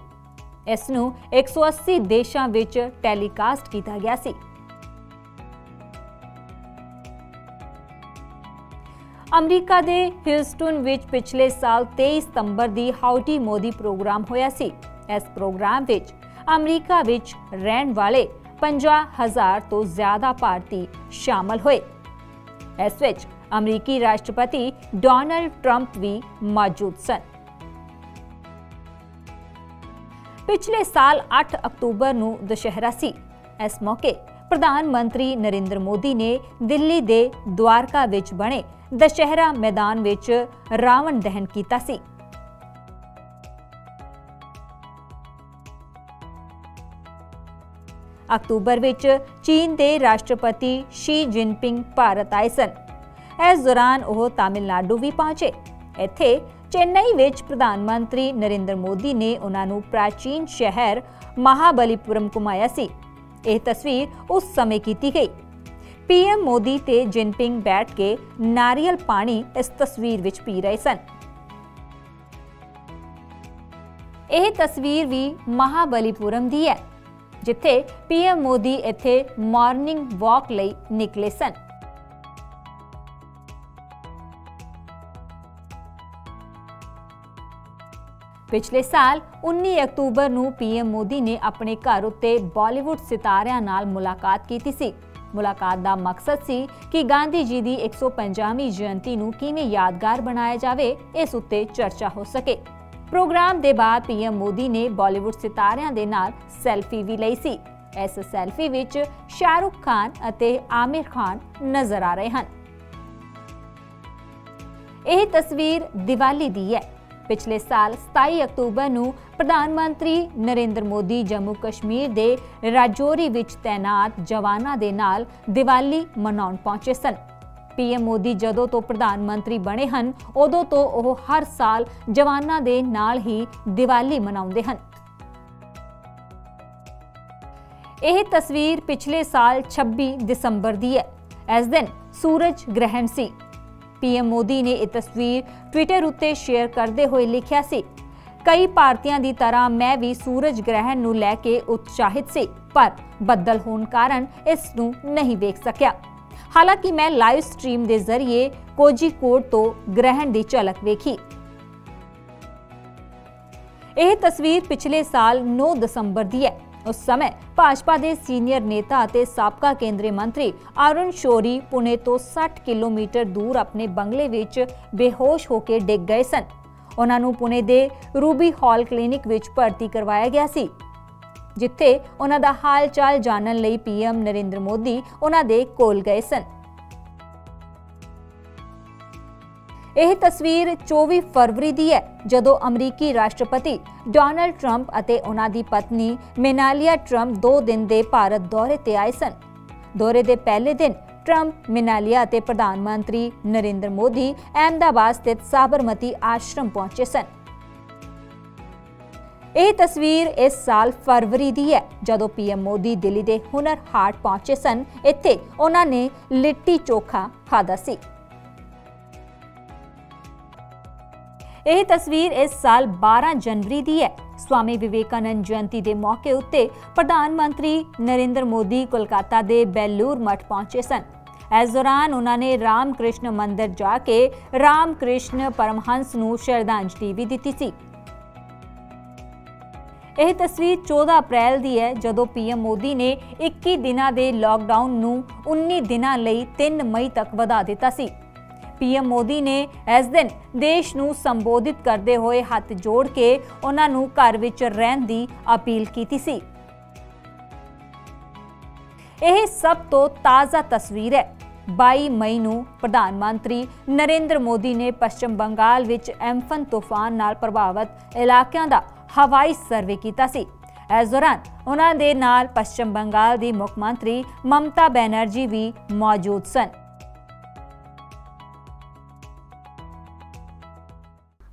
[SPEAKER 2] ਇਸ ਨੂੰ 180 ਦੇਸ਼ਾਂ ਵਿੱਚ ਟੈਲੀਕਾਸਟ ਕੀਤਾ ਗਿਆ ਸੀ। ਅਮਰੀਕਾ ਦੇ ਹਿਊਸਟਨ ਵਿੱਚ ਪਿਛਲੇ ਸਾਲ 23 ਸਤੰਬਰ ਦੀ ਹਾਊਡੀ ਮੋਦੀ ਪ੍ਰੋਗਰਾਮ ਹੋਇਆ ਸੀ। ਇਸ ਪ੍ਰੋਗਰਾਮ ਵਿੱਚ ਅਮਰੀਕਾ ਵਿੱਚ ਰਹਿਣ ਵਾਲੇ 50,000 ਤੋਂ ਜ਼ਿਆਦਾ ਭਾਰਤੀ ਸ਼ਾਮਲ ਹੋਏ। ਇਸ ਵਿੱਚ ਅਮਰੀਕੀ ਰਾਸ਼ਟਰਪਤੀ ਡੋਨਾਲਡ ਟਰੰਪ ਵੀ ਮੌਜੂਦ ਸਨ। ਪਿਛਲੇ ਸਾਲ 8 ਅਕਤੂਬਰ ਨੂੰ ਦੁਸ਼ਹਿਰਾ ਸੀ। ਇਸ ਮੌਕੇ ਪ੍ਰਧਾਨ ਮੰਤਰੀ ਨਰਿੰਦਰ ਮੋਦੀ ਨੇ ਦਿੱਲੀ ਦੇ ਦਵਾਰਕਾ ਵਿੱਚ ਬਣੇ ਦੁਸ਼ਹਿਰਾ ਮੈਦਾਨ ਵਿੱਚ ਰਾਵਣ ਦਹਨ ਕੀਤਾ ਸੀ। ਅਕਤੂਬਰ ਵਿੱਚ ਚੀਨ ਦੇ ਰਾਸ਼ਟਰਪਤੀ ਸ਼ੀ ਜਿਨਪਿੰਗ ਭਾਰਤ ਆਏ ਸਨ। ਇਸ ਦੌਰਾਨ ਉਹ ਤਾਮਿਲਨਾਡੂ ਵੀ ਪਹੁੰਚੇ। ਇੱਥੇ ਚੇਨਈ ਵਿੱਚ ਪ੍ਰਧਾਨ ਮੰਤਰੀ ਨਰਿੰਦਰ ਮੋਦੀ ਨੇ ਉਹਨਾਂ ਨੂੰ ਪ੍ਰਾਚੀਨ ਸ਼ਹਿਰ ਮਹਾਬਲੀਪੁਰਮ ਘੁਮਾਇਆ ਸੀ। ਇਹ ਤਸਵੀਰ ਉਸ ਸਮੇਂ ਕੀਤੀ ਗਈ। ਪੀਐਮ ਮੋਦੀ ਤੇ ਜਿਨਪਿੰਗ ਬੈਠ ਕੇ ਨਾਰੀਅਲ ਪਾਣੀ ਇਸ ਤਸਵੀਰ ਵਿੱਚ ਪੀ ਰਹੇ ਸਨ। ਇਹ ਤਸਵੀਰ ਵੀ ਮਹਾਬਲੀਪੁਰਮ ਦੀ ਹੈ, ਜਿੱਥੇ ਪੀਐਮ ਮੋਦੀ ਇੱਥੇ ਮਾਰਨਿੰਗ ਵਾਕ ਲਈ ਨਿਕਲੇ ਸਨ। ਪਿਛਲੇ ਸਾਲ 19 ਅਕਤੂਬਰ ਨੂੰ ਪੀਐਮ ਮੋਦੀ ਨੇ ਆਪਣੇ ਘਰ ਉੱਤੇ ਬਾਲੀਵੁੱਡ ਸਿਤਾਰਿਆਂ ਨਾਲ ਮੁਲਾਕਾਤ ਕੀਤੀ ਸੀ। ਮੁਲਾਕਾਤ ਦਾ ਮਕਸਦ ਸੀ ਕਿ ਗਾਂਧੀ ਜੀ ਦੀ 150ਵੀਂ ਜਯੰਤੀ ਨੂੰ ਕਿਵੇਂ ਯਾਦਗਾਰ ਬਣਾਇਆ ਜਾਵੇ, ਇਸ ਉੱਤੇ ਚਰਚਾ ਹੋ ਸਕੇ। ਪ੍ਰੋਗਰਾਮ ਦੇ ਬਾਅਦ ਪੀਐਮ ਮੋਦੀ ਨੇ ਬਾਲੀਵੁੱਡ ਸਿਤਾਰਿਆਂ ਦੇ ਨਾਲ ਸੈਲਫੀ ਵੀ ਲਈ ਸੀ। ਇਸ ਸੈਲਫੀ ਵਿੱਚ ਸ਼ਾਹਰੁਖ ਖਾਨ ਅਤੇ ਆਮਿਰ ਖਾਨ ਨਜ਼ਰ ਆ ਰਹੇ ਹਨ। ਇਹ ਤਸਵੀਰ ਦੀਵਾਲੀ ਦੀ ਹੈ। ਪਿਛਲੇ ਸਾਲ 27 ਅਕਤੂਬਰ ਨੂੰ ਪ੍ਰਧਾਨ ਮੰਤਰੀ ਨਰਿੰਦਰ ਮੋਦੀ ਜੰਮੂ ਕਸ਼ਮੀਰ ਦੇ ਰਾਜੌਰੀ ਵਿੱਚ ਤੈਨਾਤ ਜਵਾਨਾਂ ਦੇ ਨਾਲ ਦੀਵਾਲੀ ਮਨਾਉਣ ਪਹੁੰਚੇ ਸਨ। ਪੀਐਮ ਮੋਦੀ ਜਦੋਂ ਤੋਂ ਪ੍ਰਧਾਨ ਮੰਤਰੀ ਬਣੇ ਹਨ, ਉਦੋਂ ਤੋਂ ਉਹ ਹਰ ਸਾਲ ਜਵਾਨਾਂ ਦੇ ਨਾਲ ਹੀ ਦੀਵਾਲੀ ਮਨਾਉਂਦੇ ਹਨ। ਇਹ ਤਸਵੀਰ ਪਿਛਲੇ ਸਾਲ 26 ਦਸੰਬਰ ਦੀ ਹੈ। ਇਸ ਦਿਨ ਸੂਰਜ ਗ੍ਰਹਿਣ ਸੀ। ਪੀਐਮ ਮੋਦੀ ਨੇ ਇਹ ਤਸਵੀਰ ਟਵਿੱਟਰ ਉੱਤੇ ਸ਼ੇਅਰ ਕਰਦੇ ਹੋਏ ਲਿਖਿਆ ਸੀ, ਕਈ ਭਾਰਤੀਆਂ ਦੀ ਤਰ੍ਹਾਂ ਮੈਂ ਵੀ ਸੂਰਜ ਗ੍ਰਹਿਣ ਨੂੰ ਲੈ ਕੇ ਉਤਸ਼ਾਹਿਤ ਸੀ, ਪਰ ਬੱਦਲ ਹੋਣ ਕਾਰਨ ਇਸ ਨੂੰ ਨਹੀਂ ਵੇਖ ਸਕਿਆ। ਹਾਲਾਂਕਿ ਮੈਂ ਲਾਈਵ ਸਟ੍ਰੀਮ ਦੇ ਜ਼ਰੀਏ ਕੋਝੀਕੋਡ ਤੋਂ ਗ੍ਰਹਿਣ ਦੀ ਝਲਕ ਵੇਖੀ। ਇਹ ਤਸਵੀਰ ਪਿਛਲੇ ਸਾਲ 9 ਦਸੰਬਰ ਦੀ ਹੈ। ਉਸ ਸਮੇਂ ਭਾਜਪਾ ਦੇ ਸੀਨੀਅਰ ਨੇਤਾ ਅਤੇ ਸਾਬਕਾ ਕੇਂਦਰੀ ਮੰਤਰੀ ਅਰੁਣ ਸ਼ੌਰੀ ਪੁਣੇ ਤੋਂ 60 ਕਿਲੋਮੀਟਰ ਦੂਰ ਆਪਣੇ ਬੰਗਲੇ ਵਿੱਚ ਬੇਹੋਸ਼ ਹੋ ਕੇ ਡਿੱਗ ਗਏ ਸਨ। ਉਹਨਾਂ ਨੂੰ ਪੁਣੇ ਦੇ ਰੂਬੀ ਹਾਲ ਕਲੀਨਿਕ ਵਿੱਚ ਭਰਤੀ ਕਰਵਾਇਆ ਗਿਆ ਸੀ, ਜਿੱਥੇ ਉਹਨਾਂ ਦਾ ਹਾਲ ਚਾਲ ਜਾਣਨ ਲਈ ਪੀਐਮ ਨਰਿੰਦਰ ਮੋਦੀ ਉਹਨਾਂ ਦੇ ਕੋਲ ਗਏ ਸਨ। ਇਹ ਤਸਵੀਰ 24 ਫਰਵਰੀ ਦੀ ਹੈ, ਜਦੋਂ ਅਮਰੀਕੀ ਰਾਸ਼ਟਰਪਤੀ ਡੋਨਾਲਡ ਟਰੰਪ ਅਤੇ ਉਹਨਾਂ ਦੀ ਪਤਨੀ ਮੇਲਾਨੀਆ ਟਰੰਪ 2 ਦਿਨ ਦੇ ਭਾਰਤ ਦੌਰੇ ਤੇ ਆਏ ਸਨ। ਦੌਰੇ ਦੇ ਪਹਿਲੇ ਦਿਨ ਟਰੰਪ, ਮੇਲਾਨੀਆ ਅਤੇ ਪ੍ਰਧਾਨ ਮੰਤਰੀ ਨਰਿੰਦਰ ਮੋਦੀ ਅਹਿਮਦਾਬਾਦ ਸਥਿਤ ਸਾਬਰਮਤੀ ਆਸ਼ਰਮ ਪਹੁੰਚੇ ਸਨ। ਇਹ ਤਸਵੀਰ ਇਸ ਸਾਲ ਫਰਵਰੀ ਦੀ ਹੈ, ਜਦੋਂ ਪੀਐਮ ਮੋਦੀ ਦਿੱਲੀ ਦੇ ਹੁਨਰ ਹਾਟ ਪਹੁੰਚੇ ਸਨ। ਇੱਥੇ ਉਹਨਾਂ ਨੇ ਲਿੱਟੀ ਚੋਖਾ ਖਾਧਾ ਸੀ। ਇਹ ਤਸਵੀਰ ਇਸ ਸਾਲ 12 ਜਨਵਰੀ ਦੀ ਹੈ। ਸਵਾਮੀ ਵਿਵੇਕਾਨੰਦ ਜਯੰਤੀ ਦੇ ਮੌਕੇ ਉੱਤੇ ਪ੍ਰਧਾਨ ਮੰਤਰੀ ਨਰਿੰਦਰ ਮੋਦੀ ਕੋਲਕਾਤਾ ਦੇ ਬੈਲੂਰ ਮਠ ਪਹੁੰਚੇ ਸਨ। ਇਸ ਦੌਰਾਨ ਉਹਨਾਂ ਨੇ ਰਾਮ ਕ੍ਰਿਸ਼ਨ ਮੰਦਿਰ ਜਾ ਕੇ ਰਾਮ ਕ੍ਰਿਸ਼ਨ ਪਰਮਹੰਸ ਨੂੰ ਸ਼ਰਧਾਂਜਲੀ ਵੀ ਦਿੱਤੀ ਸੀ। ਇਹ ਤਸਵੀਰ 14 ਅਪ੍ਰੈਲ ਦੀ ਹੈ, ਜਦੋਂ ਪੀਐਮ ਮੋਦੀ ਨੇ 21 ਦਿਨਾਂ ਦੇ ਲਾਕਡਾਊਨ ਨੂੰ 19 ਦਿਨਾਂ ਲਈ 3 ਮਈ ਤੱਕ ਵਧਾ ਦਿੱਤਾ ਸੀ। ਪੀਐਮ ਮੋਦੀ ਨੇ ਇਸ ਦਿਨ ਦੇਸ਼ ਨੂੰ ਸੰਬੋਧਿਤ ਕਰਦੇ ਹੋਏ ਹੱਥ ਜੋੜ ਕੇ ਉਹਨਾਂ ਨੂੰ ਘਰ ਵਿੱਚ ਰਹਿਣ ਦੀ ਅਪੀਲ ਕੀਤੀ ਸੀ। ਇਹ ਸਭ ਤੋਂ ਤਾਜ਼ਾ ਤਸਵੀਰ ਹੈ। 22 ਮਈ ਨੂੰ ਪ੍ਰਧਾਨ ਮੰਤਰੀ ਨਰਿੰਦਰ ਮੋਦੀ ਨੇ ਪੱਛਮ ਬੰਗਾਲ ਵਿੱਚ ਐਂਫਨ ਤੂਫਾਨ ਨਾਲ ਪ੍ਰਭਾਵਿਤ ਇਲਾਕਿਆਂ ਦਾ ਹਵਾਈ ਸਰਵੇ ਕੀਤਾ ਸੀ। ਇਸ ਦੌਰਾਨ ਉਹਨਾਂ ਦੇ ਨਾਲ ਪੱਛਮ ਬੰਗਾਲ ਦੀ ਮੁੱਖ ਮੰਤਰੀ ਮਮਤਾ ਬੈਨਰਜੀ ਵੀ ਮੌਜੂਦ ਸਨ।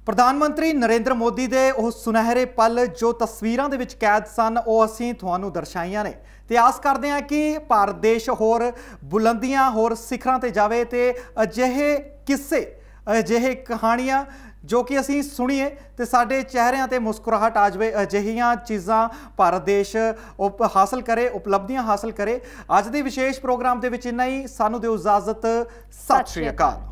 [SPEAKER 1] ਪ੍ਰਧਾਨ ਮੰਤਰੀ ਨਰਿੰਦਰ ਮੋਦੀ ਦੇ ਉਹ ਸੁਨਹਿਰੇ ਪਲ ਜੋ ਤਸਵੀਰਾਂ ਦੇ ਵਿੱਚ ਕੈਦ ਸਨ, ਉਹ ਅਸੀਂ ਤੁਹਾਨੂੰ ਦਰਸਾਈਆਂ ਨੇ ਤੇ ਆਸ ਕਰਦੇ ਹਾਂ ਕਿ ਭਾਰਤ ਦੇਸ਼ ਹੋਰ ਬੁਲੰਦੀਆਂ, ਹੋਰ ਸਿਖਰਾਂ ਤੇ ਜਾਵੇ ਤੇ ਅਜਿਹੇ ਕਿੱਸੇ, ਅਜਿਹੇ ਕਹਾਣੀਆਂ ਜੋ ਕਿ ਅਸੀਂ ਸੁਣੀਏ ਤੇ ਸਾਡੇ ਚਿਹਰਿਆਂ ਤੇ ਮੁਸਕਰਾਹਟ ਆ ਜਾਵੇ। ਅਜਿਹੀਆਂ ਚੀਜ਼ਾਂ ਭਾਰਤ ਦੇਸ਼ ਹਾਸਲ ਕਰੇ, ਉਪਲਬਧੀਆਂ ਹਾਸਲ ਕਰੇ। ਅੱਜ ਦੇ ਵਿਸ਼ੇਸ਼ ਪ੍ਰੋਗਰਾਮ ਦੇ ਵਿੱਚ ਇੰਨਾ ਹੀ। ਸਾਨੂੰ ਦਿਓ ਇਜਾਜ਼ਤ। ਸਤਿ ਸ਼੍ਰੀ ਅਕਾਲ।